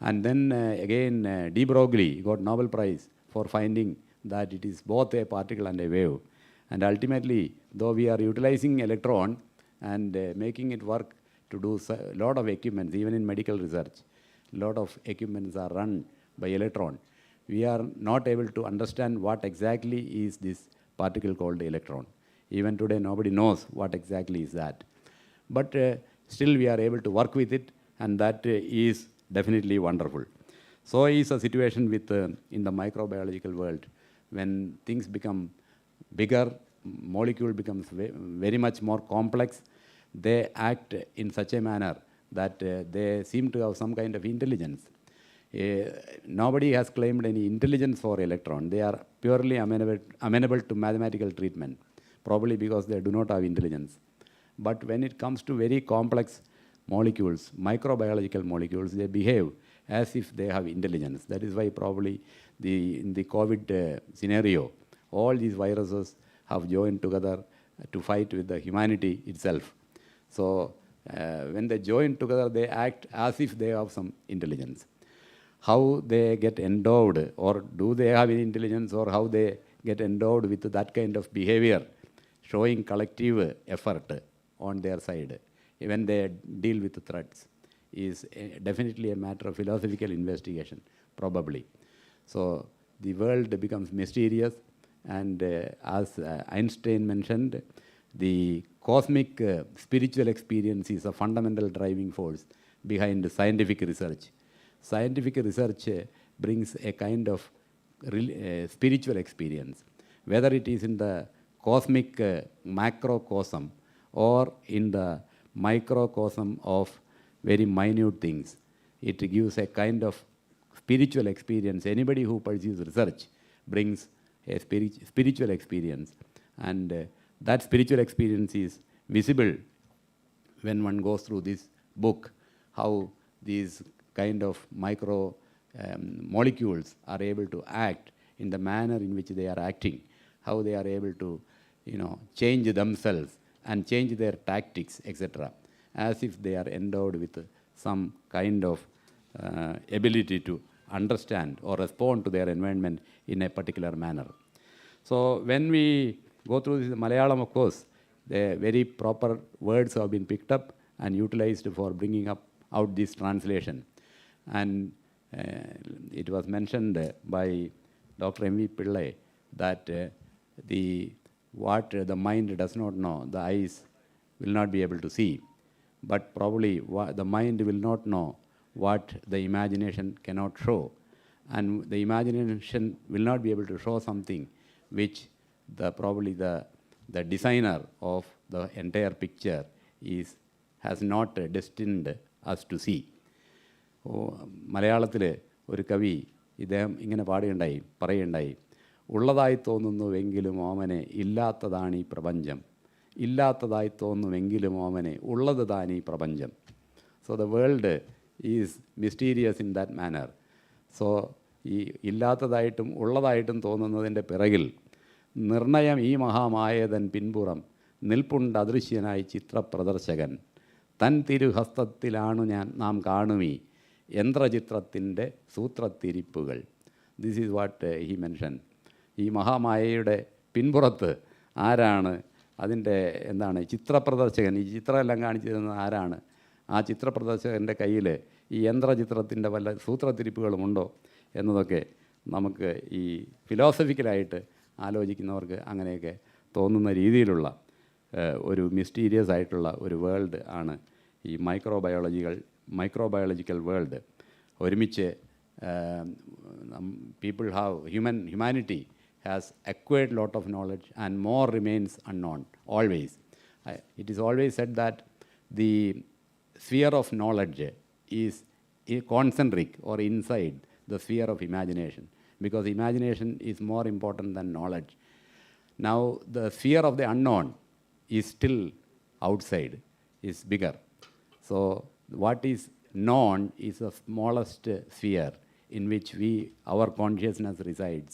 And then again, de Broglie got Nobel Prize for finding that it is both a particle and a wave. And ultimately, though we are utilizing electron and making it work to do a lot of equipments, even in medical research, a lot of equipments are run by electron. We are not able to understand what exactly is this particle called electron. Even today, nobody knows what exactly is that. But still, we are able to work with it, and that is definitely wonderful. So is a situation with in the microbiological world. When things become bigger, molecule becomes very much more complex, they act in such a manner that they seem to have some kind of intelligence. Nobody has claimed any intelligence for electron. They are purely amenable to mathematical treatment, probably because they do not have intelligence. But when it comes to very complex molecules, microbiological molecules, they behave as if they have intelligence. That is why probably in the COVID scenario, all these viruses have joined together to fight with the humanity itself. So when they join together, they act as if they have some intelligence. How they get endowed, or do they have any intelligence, or how they get endowed with that kind of behavior, showing collective effort on their side when they deal with threats, is definitely a matter of philosophical investigation, probably. So the world becomes mysterious, and as Einstein mentioned, the cosmic spiritual experience is a fundamental driving force behind scientific research. Scientific research brings a kind of spiritual experience, whether it is in the cosmic macrocosm or in the microcosm of very minute things. It gives a kind of spiritual experience. Anybody who pursues research brings a spiritual experience, and that spiritual experience is visible when one goes through this book, how these kind of micro molecules are able to act in the manner in which they are acting, how they are able to, change themselves and change their tactics, etc., as if they are endowed with some kind of ability to understand or respond to their environment in a particular manner. So when we go through this Malayalam, of course, the very proper words have been picked up and utilized for bringing out this translation. And it was mentioned by Dr. M.V. Pillai that what the mind does not know, the eyes will not be able to see. But probably the mind will not know what the imagination cannot show. And the imagination will not be able to show something which probably the designer of the entire picture has not destined us to see. മലയാളത്തിൽ ഒരു കവി ഇദ്ദേഹം ഇങ്ങനെ പറയുണ്ടായി, ഉള്ളതായി തോന്നുന്നുവെങ്കിലും ഓമനെ ഇല്ലാത്തതാണ് ഈ പ്രപഞ്ചം, ഇല്ലാത്തതായി തോന്നുമെങ്കിലും ഓമനെ ഉള്ളത് താൻ ഈ പ്രപഞ്ചം. So the world is mysterious in that manner. So ഈ ഇല്ലാത്തതായിട്ടും ഉള്ളതായിട്ടും തോന്നുന്നതിൻ്റെ പിറകിൽ നിർണയം ഈ മഹാമായതൻ പിൻപുറം നിൽപ്പുണ്ട് അദൃശ്യനായി ചിത്രപ്രദർശകൻ, തൻ തിരുഹസ്തത്തിലാണു നാം കാണുമീ യന്ത്രചിത്രത്തിൻ്റെ സൂത്രത്തിരിപ്പുകൾ. This is what he mention. ഈ മഹാമായയുടെ പിൻപുറത്ത് ആരാണ്, അതിൻ്റെ ചിത്രപ്രദർശകൻ, ഈ ചിത്രമെല്ലാം കാണിച്ചു തരുന്നത് ആരാണ്? ആ ചിത്രപ്രദർശകൻ്റെ കയ്യിൽ ഈ യന്ത്രചിത്രത്തിൻ്റെ വല്ല സൂത്രത്തിരിപ്പുകളുമുണ്ടോ എന്നതൊക്കെ നമുക്ക് ഈ ഫിലോസഫിക്കലായിട്ട് ആലോചിക്കുന്നവർക്ക് അങ്ങനെയൊക്കെ തോന്നുന്ന രീതിയിലുള്ള ഒരു മിസ്റ്റീരിയസ് ആയിട്ടുള്ള ഒരു വേൾഡ് ആണ് ഈ മൈക്രോബയോളജിക്കൽ വേൾഡ്. ഒരുമിച്ച് humanity has acquired a lot of knowledge and more remains unknown, always. It is always said that the sphere of knowledge is concentric or inside the sphere of imagination, because imagination is more important than knowledge. Now the sphere of the unknown is still outside, is bigger. So what is known is the smallest sphere in which our consciousness resides.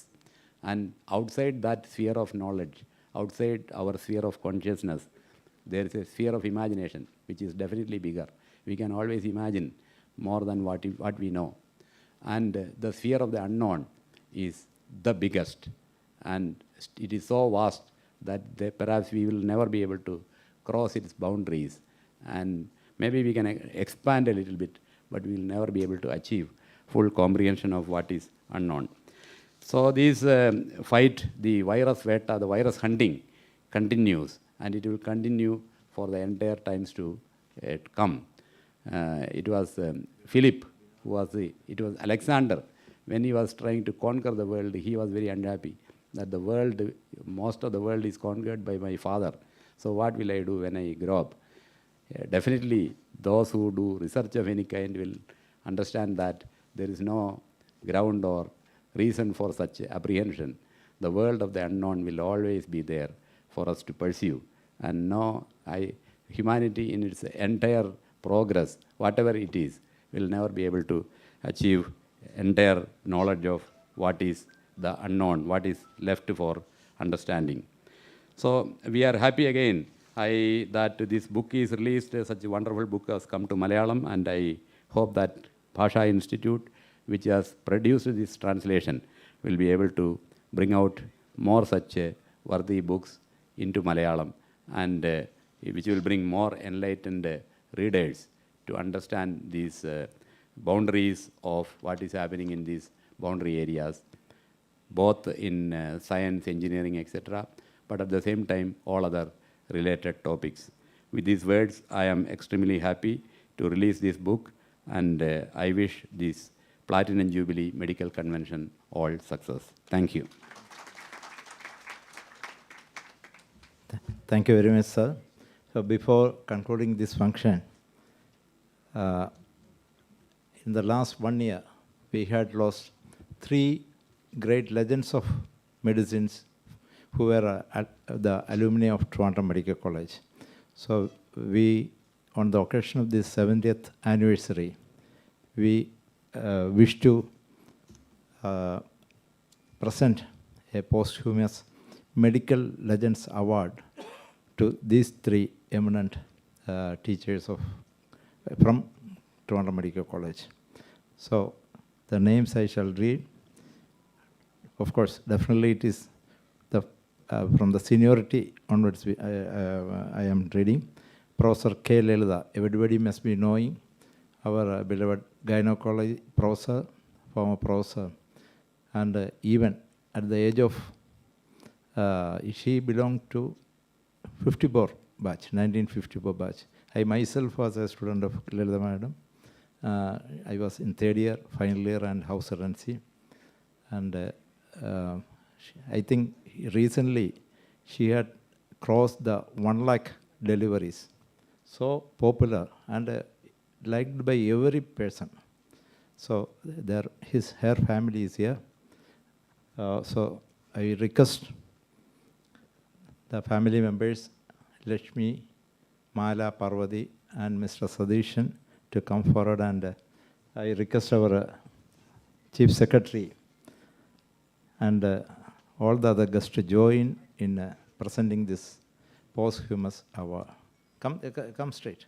And outside that sphere of knowledge, outside our sphere of consciousness, there is a sphere of imagination which is definitely bigger. We can always imagine more than what we know. And the sphere of the unknown is the biggest. And it is so vast that perhaps we will never be able to cross its boundaries. And maybe we can expand a little bit, but we will never be able to achieve full comprehension of what is unknown. So this fight, the virus veta, the virus hunting continues, and it will continue for the entire times to come. It was Philip it was Alexander, when he was trying to conquer the world, he was very unhappy that most of the world is conquered by my father. So what will I do when I grow up? Definitely those who do research of any kind will understand that there is no ground or reason for such apprehension. The world of the unknown will always be there for us to pursue. And humanity in its entire progress, whatever it is, will never be able to achieve entire knowledge of what is the unknown, what is left for understanding. So we are happy again that this book is released. Such a wonderful book has come to Malayalam, and I hope that Bhasha Institute, which has produced this translation, will be able to bring out more such worthy books into Malayalam, and which will bring more enlightened readers to understand these boundaries of what is happening in these boundary areas, both in science, engineering, etc., but at the same time, all other related topics. With these words, I am extremely happy to release this book, and I wish this Platinum Jubilee Medical Convention all success. Thank you. Thank you very much, sir. So before concluding this function, in the last 1 year, we had lost 3 great legends of medicines who were the alumni of Toronto Medical College. So we, on the occasion of this 70th anniversary, we wish to present a posthumous Medical Legends Award to these 3 eminent teachers from Toronto Medical College. So the names I shall read. Of course, definitely it is from the seniority onwards I am reading. Professor K. Lelida, everybody must be knowing, our beloved gynecology professor, former professor, and even at the age of, she belonged to 54 batch, 1954 batch. I myself was a student of Lelida Madam. I was in 3rd year, final year, and house residency. And I think recently she had crossed the 1 lakh deliveries. So popular and liked by every person. So her family is here. So I request the family members, Lakshmi, Mala, Parvati, and Mr. Sadishan to come forward, and I request our Chief Secretary and all the other guests to join in presenting this posthumous award. Come straight,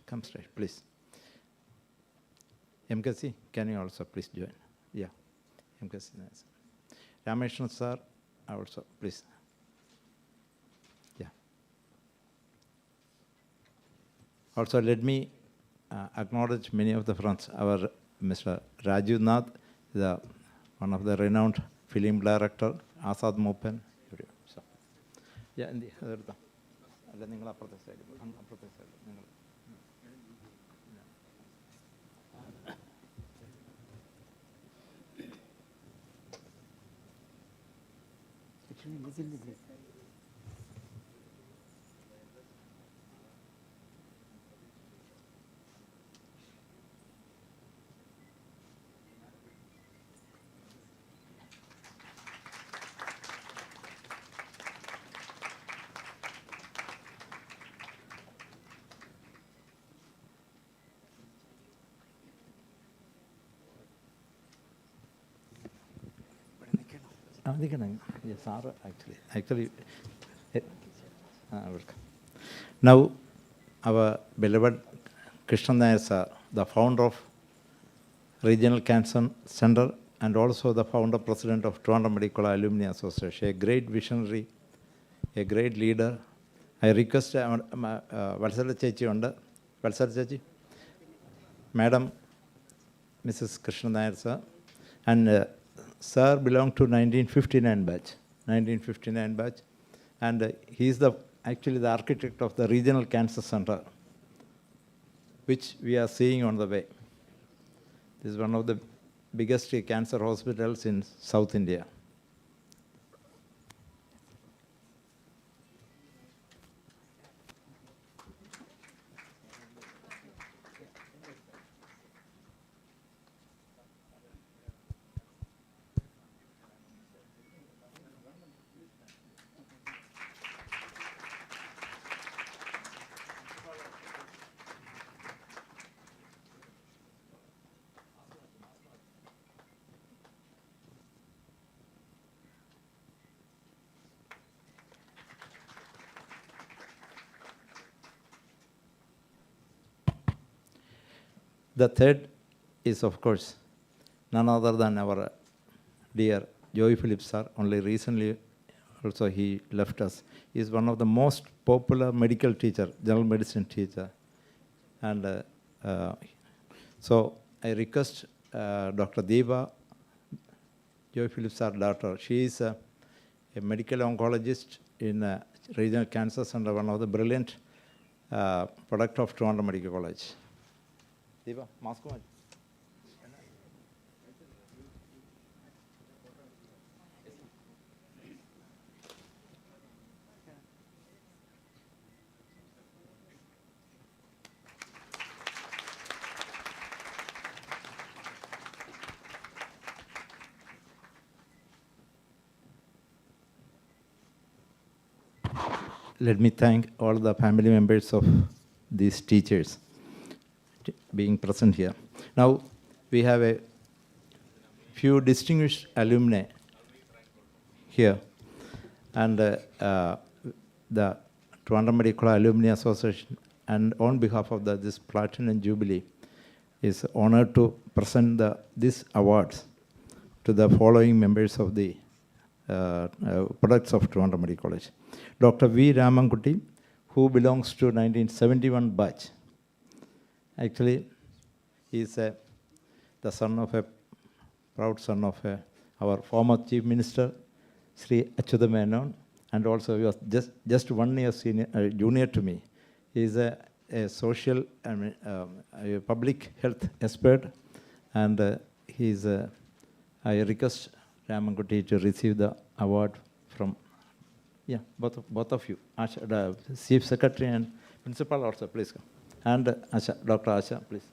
please. MKC, can you also please join? Yeah, MKC. Rameshwan sir, also please. Yeah. Also, let me acknowledge many of the friends. Our Mr. Rajiv Nath, one of the renowned film director, Asad Mopen. So, yeah, in the other. Yes, actually, welcome. Now, our beloved Krishnan Nair sir, the founder of Regional Cancer Center and also the founder president of Toronto Medical Alumni Association, a great visionary, a great leader. I request Valsala Chechi under Valsala Chechi, Madam Mrs. Krishnan Nair sir, and sir belonged to 1959 batch, and he is actually the architect of the Regional Cancer Center, which we are seeing on the way. This is one of the biggest cancer hospitals in South India. The third is, of course, none other than our dear Joy Phillips sir, only recently also he left us. He is one of the most popular medical teacher, general medicine teacher. And so I request Dr. Deva, Joy Phillips, our daughter. She is a medical oncologist in Regional Cancer Center, one of the brilliant product of Toronto Medical College. Deva, mask on. Let me thank all the family members of these teachers being present here. Now, we have a few distinguished alumni here. And the Toronto Medical Alumni Association, and on behalf of this Platinum Jubilee, is honored to present these awards to the following members of the products of Toronto Medical College. Dr. V. Ramankutty, who belongs to 1971 batch. Actually, he is the son of a proud son of our former Chief Minister, Sri Achyuta Menon, and also he was just 1 year junior to me. He is a social, a public health expert, and I request Ramankutty to receive the award from, both of you, Asha, the Chief Secretary and Principal also, please come. And Asha, Dr. Asha, please.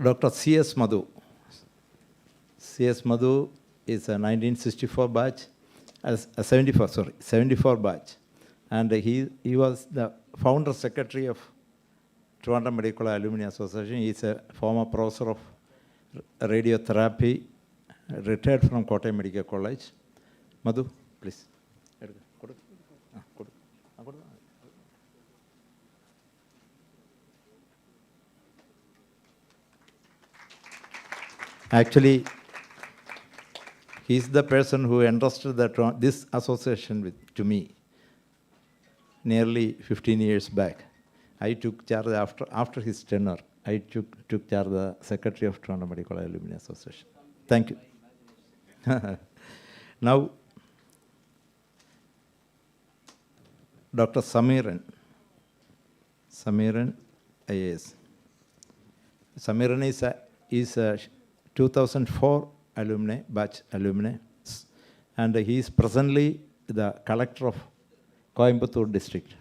Dr. C.S. Madhu. C.S. Madhu is a 1964 batch, 74 batch. And he was the founder secretary of Toronto Medical Alumni Association. He is a former professor of radiotherapy, retired from Kottayam Medical College. Madhu, please. Actually, he is the person who entrusted this association to me nearly 15 years back. I took charge after his tenure. I took charge the secretary of Toronto Medical Alumni Association. Thank you. Now, Dr. Samiran IAS. Samiran is a 2004 batch alumni, and he is presently the collector of Coimbatore district.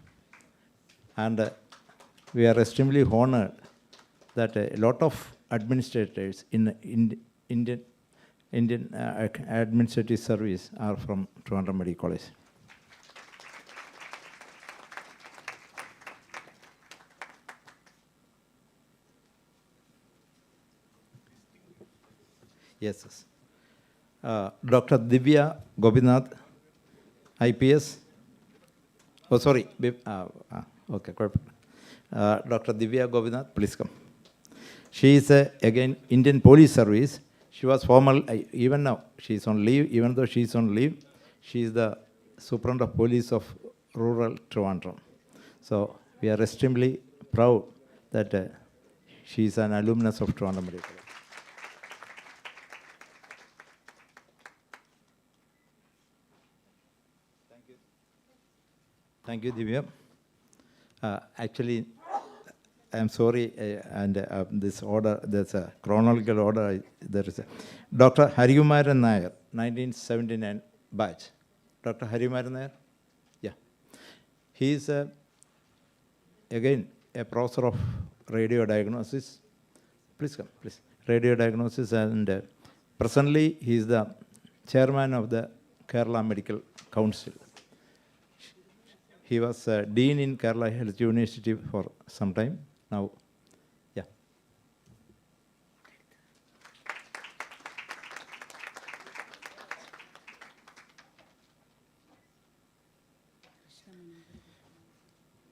And we are extremely honored that a lot of administrators in Indian administrative service are from Toronto Medical College. Yes. Dr. Divya Gobinath, IPS. Oh, sorry. Okay, correct. Dr. Divya Gobinath, please come. She is, again, Indian Police Service. She was formal, even now, she is on leave. Even though she is on leave, she is the Superintendent of Police of Rural Toronto. So we are extremely proud that she is an alumnus of Toronto Medical College. Thank you, Divya. Actually, I'm sorry, and this order, there's a chronological order. There is Dr. Hariumaran Nair, 1979 batch. Dr. Hariumaran Nair? Yeah. He is, again, a professor of radio diagnosis. Please come, please. Radio diagnosis, and presently he is the chairman of the Kerala Medical Council. He was dean in Kerala Health University for some time. Now, yeah.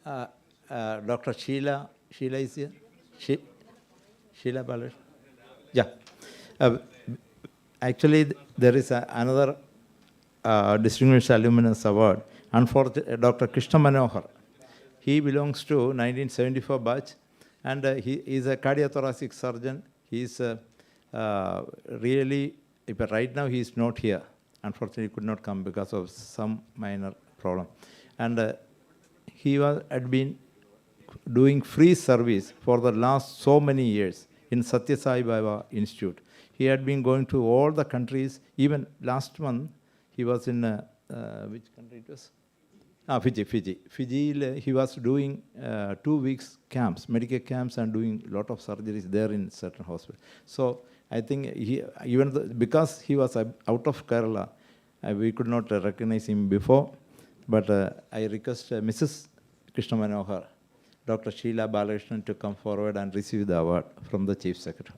Dr. Sheila is here? Sheila Balash? Yeah. Actually, there is another Distinguished Alumnus Award. Unfortunately, Dr. Krishna Manohar. He belongs to 1974 batch, and he is a cardiothoracic surgeon. He is really, right now he is not here. Unfortunately, he could not come because of some minor problem. And he had been doing free service for the last so many years in Satya Sai Baba Institute. He had been going to all the countries. Even last month, he was in, which country it was? Fiji. Fiji, he was doing 2 weeks camps, medical camps, and doing a lot of surgeries there in certain hospitals. So I think because he was out of Kerala, we could not recognize him before. But I request Mrs. Krishna Manohar, Dr. Sheila Balakrishnan, to come forward and receive the award from the Chief Secretary.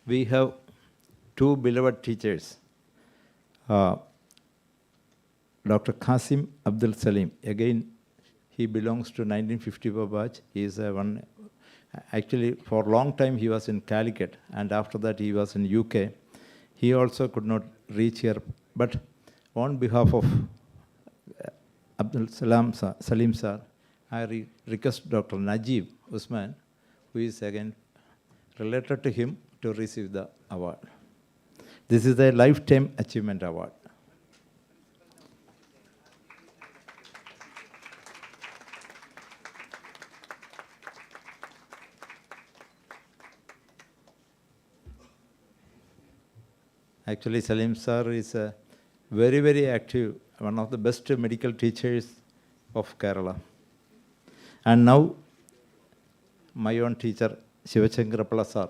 We have two beloved teachers, Dr. Qasim Abdul Salim. Again, he belongs to 1954 batch. He is one. Actually, for a long time he was in Calicut, and after that he was in UK. He also could not reach here, but on behalf of Abdul Salim sir, I request Dr. Najib Usman, who is again related to him, to receive the award. This is a Lifetime Achievement Award. Actually, Salim sir is very, very active, one of the best medical teachers of Kerala. And now, my own teacher, Shivachankrapala sir.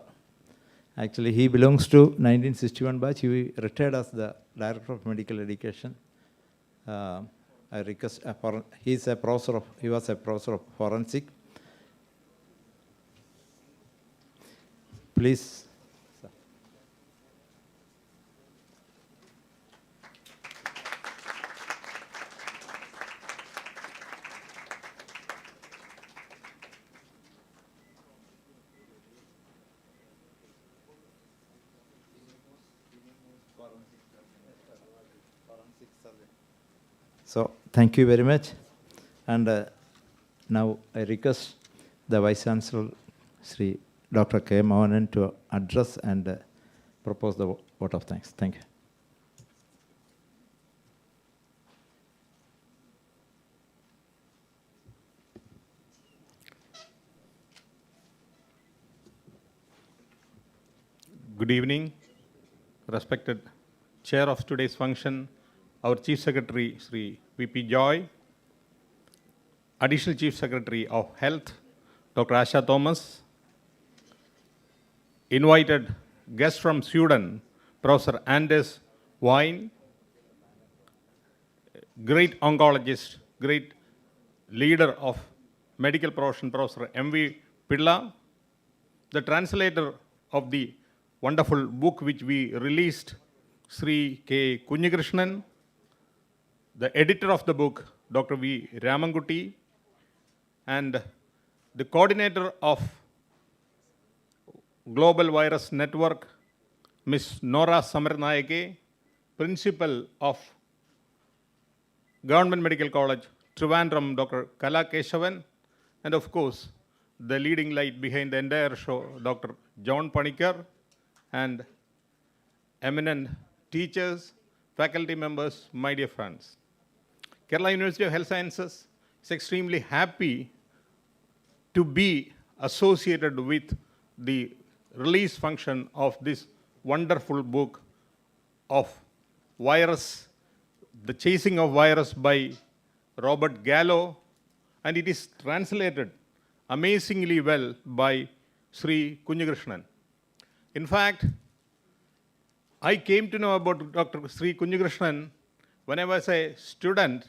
Actually, he belongs to 1961 batch. He retired as the Director of Medical Education. I request, he was a professor of forensic. Please. So, thank you very much. And now I request the Vice Chancellor, Sri Dr. K. Mohanan, to address and propose the vote of thanks. Thank you. Good evening, respected Chair of today's function, our Chief Secretary, Sri V.P. Joy, Additional Chief Secretary of Health, Dr. Asha Thomas, invited guest from Sweden, Professor Anders Wein, great oncologist, great leader of medical profession, Professor M.V. Pillai, the translator of the wonderful book which we released, Sri K. Kunhikrishnan, the editor of the book, Dr. V. Ramankutty, and the coordinator of Global Virus Network, Ms. Nora Samarnayake, principal of Government Medical College, Trivandrum, Dr. Kala Keshavan, and of course, the leading light behind the entire show, Dr. John Panikar, and eminent teachers, faculty members, my dear friends. Kerala University of Health Sciences is extremely happy to be associated with the release function of this wonderful book of virus, The Chasing of Virus by Robert Gallo, and it is translated amazingly well by Sri Kunhikrishnan. In fact, I came to know about Dr. Sri Kunhikrishnan when I was a student,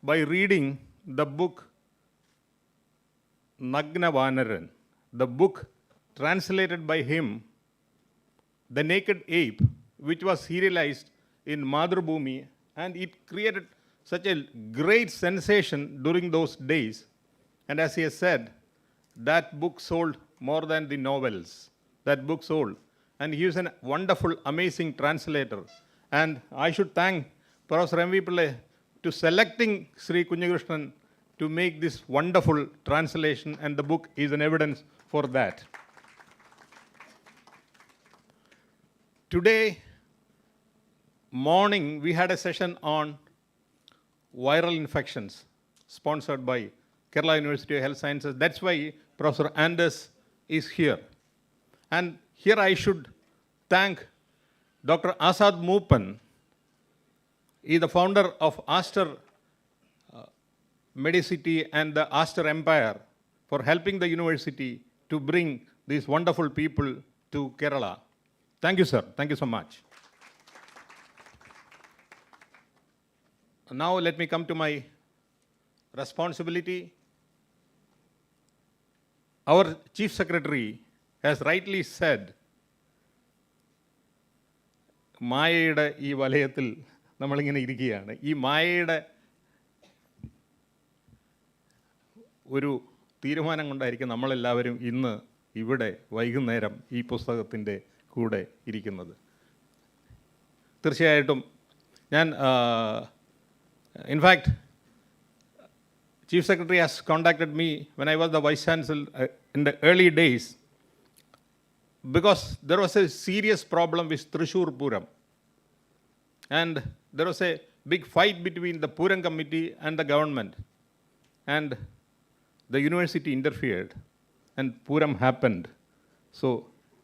by reading the book Nagna Vanaran, the book translated by him, The Naked Ape, which was serialized in Madhrubhumi, and it created such a great sensation during those days. And as he has said, that book sold more than the novels. That book sold. And he is a wonderful, amazing translator. And I should thank Professor M.V. Pillai to selecting Sri Kunhikrishnan to make this wonderful translation, and the book is an evidence for that. Today morning, we had a session on viral infections, sponsored by Kerala University of Health Sciences. That's why Professor Anders is here. And here I should thank Dr. Asad Moopan. He is the founder of Aster Medicity and the Aster Empire for helping the university to bring these wonderful people to Kerala. Thank you, sir. Thank you so much. Now let me come to my responsibility. Our Chief Secretary has rightly said, മായയുടെ ഈ വലയത്തിൽ നമ്മളിങ്ങനെ ഇരിക്കുകയാണ്. ഈ മായയുടെ ഒരു തീരുമാനം കൊണ്ടായിരിക്കും നമ്മളെല്ലാവരും ഇന്ന് ഇവിടെ വൈകുന്നേരം ഈ പുസ്തകത്തിൻ്റെ കൂടെ ഇരിക്കുന്നത്. തീർച്ചയായിട്ടും ഞാൻ in fact Chief Secretary has contacted me when I was the Vice Chancellor in the early days, because there was a serious problem with Thrissur Puram. And there was a big fight between the Puram committee and the government. And the university interfered, and Puram happened. So,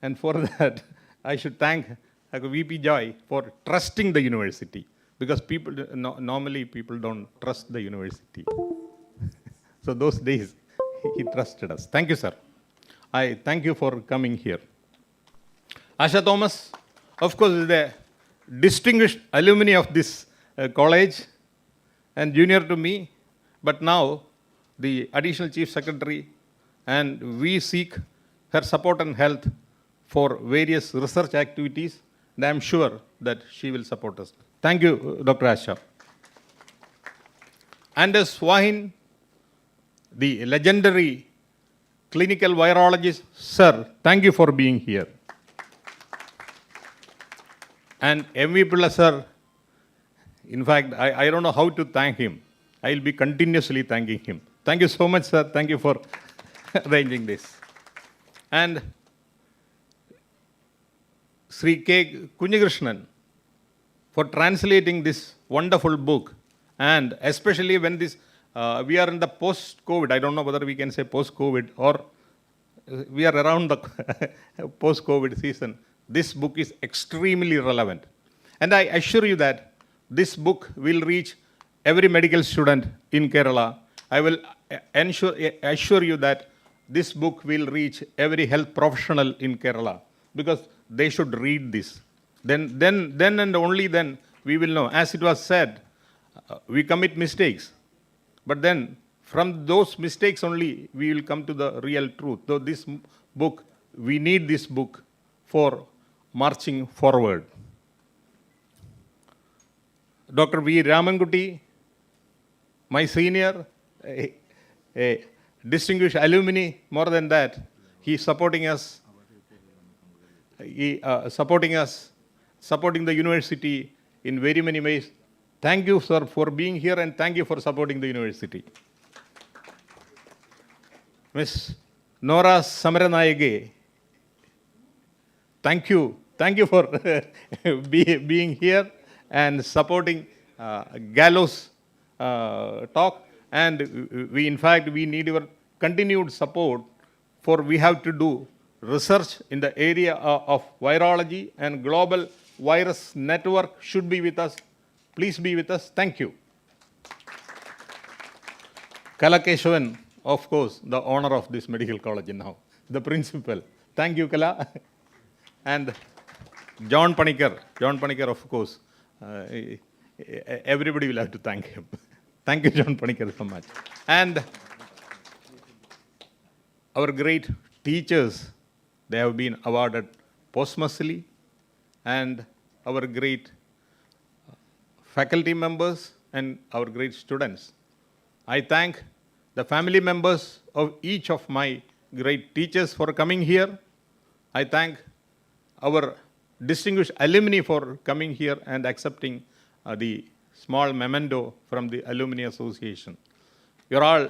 and for that, I should thank VP Joy for trusting the university, because people, normally people don't trust the university. So those days, he trusted us. Thank you, sir. I thank you for coming here. Asha Thomas, of course, is the distinguished alumni of this college and junior to me, but now the additional chief secretary, and we seek her support and help for various research activities, and I'm sure that she will support us. Thank you, Dr. Asha. Anders Swahin, the legendary clinical virologist, sir, thank you for being here. And M.V. Pillai, sir, in fact, I don't know how to thank him. I'll be continuously thanking him. Thank you so much, sir. Thank you for arranging this. And Sri K. Kunhikrishnan for translating this wonderful book. And especially when this, we are in the post-COVID, I don't know whether we can say post-COVID or we are around the post-COVID season. This book is extremely relevant. And I assure you that this book will reach every medical student in Kerala. I will assure you that this book will reach every health professional in Kerala, because they should read this. Then and only then we will know. As it was said, we commit mistakes, but then from those mistakes only we will come to the real truth. So this book, we need this book for marching forward. Dr. V. Ramankutty, my senior, a distinguished alumni, more than that, he is supporting us. Supporting the university in very many ways. Thank you, sir, for being here, and thank you for supporting the university. Ms. Nora Samaranayage, thank you for being here and supporting Gallo's talk. And we, in fact, we need your continued support, for we have to do research in the area of virology, and global virus network should be with us. Please be with us. Thank you. Kala Keshavan, of course, the owner of this medical college now, the principal. Thank you, Kala. And John Panikkar, of course, everybody will have to thank him. Thank you, John Panikkar, so much. And our great teachers, they have been awarded posthumously, and our great faculty members and our great students. I thank the family members of each of my great teachers for coming here. I thank our distinguished alumni for coming here and accepting the small memento from the Alumni Association. You're all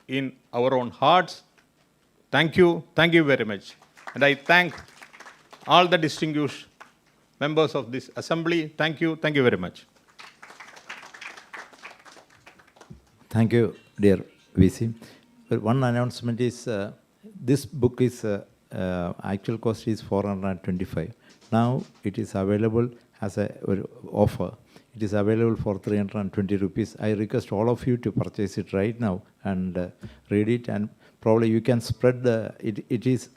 in our own hearts. Thank you very much. And I thank all the distinguished members of this assembly. Thank you very much. Thank you, dear VC. But one announcement is this book is actual cost is 425. Now it is available as a offer. It is available for 320 rupees. I request all of you to purchase it right now and read it, and probably you can spread it. It is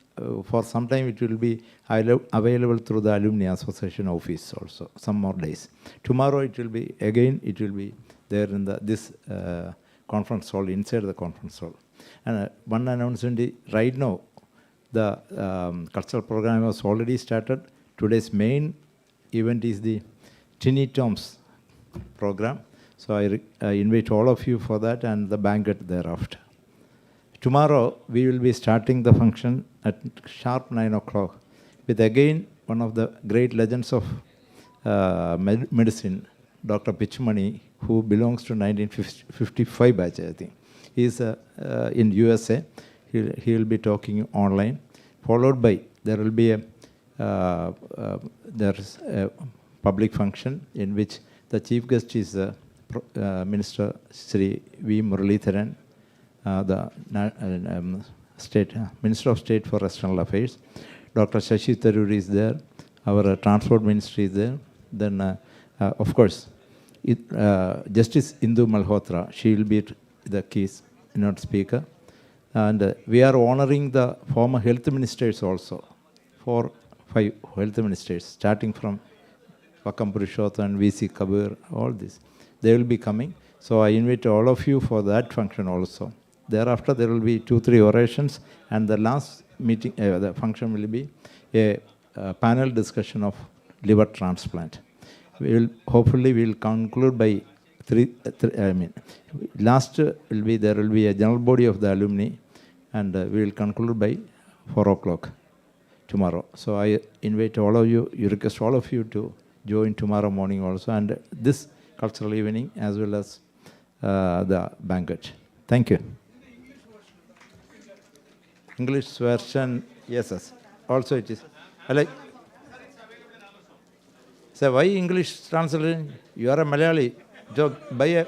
for some time it will be available through the Alumni Association office also, some more days. Tomorrow it will be there in this conference hall, inside the conference hall. And one announcement right now, the cultural program was already started. Today's main event is the Tinny Toms program. So I invite all of you for that and the banquet thereafter. Tomorrow we will be starting the function at sharp 9 o'clock with again one of the great legends of medicine, Dr. Pichmani, who belongs to 1955 batch, I think. He is in USA. He will be talking online. Followed by, there will be there's a public function in which the chief guest is Minister Sri V. Muralidharan, the Minister of State for External Affairs. Dr. Shashi Tharoor is there. Our Transport Ministry is there. Then, of course, Justice Indu Malhotra, she will be the keynote speaker. And we are honoring the former health ministers also, 4-5 health ministers, starting from Vakam Purushottam and VC Kabir, all this. They will be coming. So I invite all of you for that function also. Thereafter, there will be 2-3 orations, and the last meeting, the function will be a panel discussion of liver transplant. Hopefully we'll conclude by last there will be a general body of the alumni, and we will conclude by 4 o'clock tomorrow. So I invite all of you, request all of you to join tomorrow morning also, and this cultural evening as well as the banquet. Thank you. English version, yes. Also it is. So why English translation? You are a Malayali. So buy a.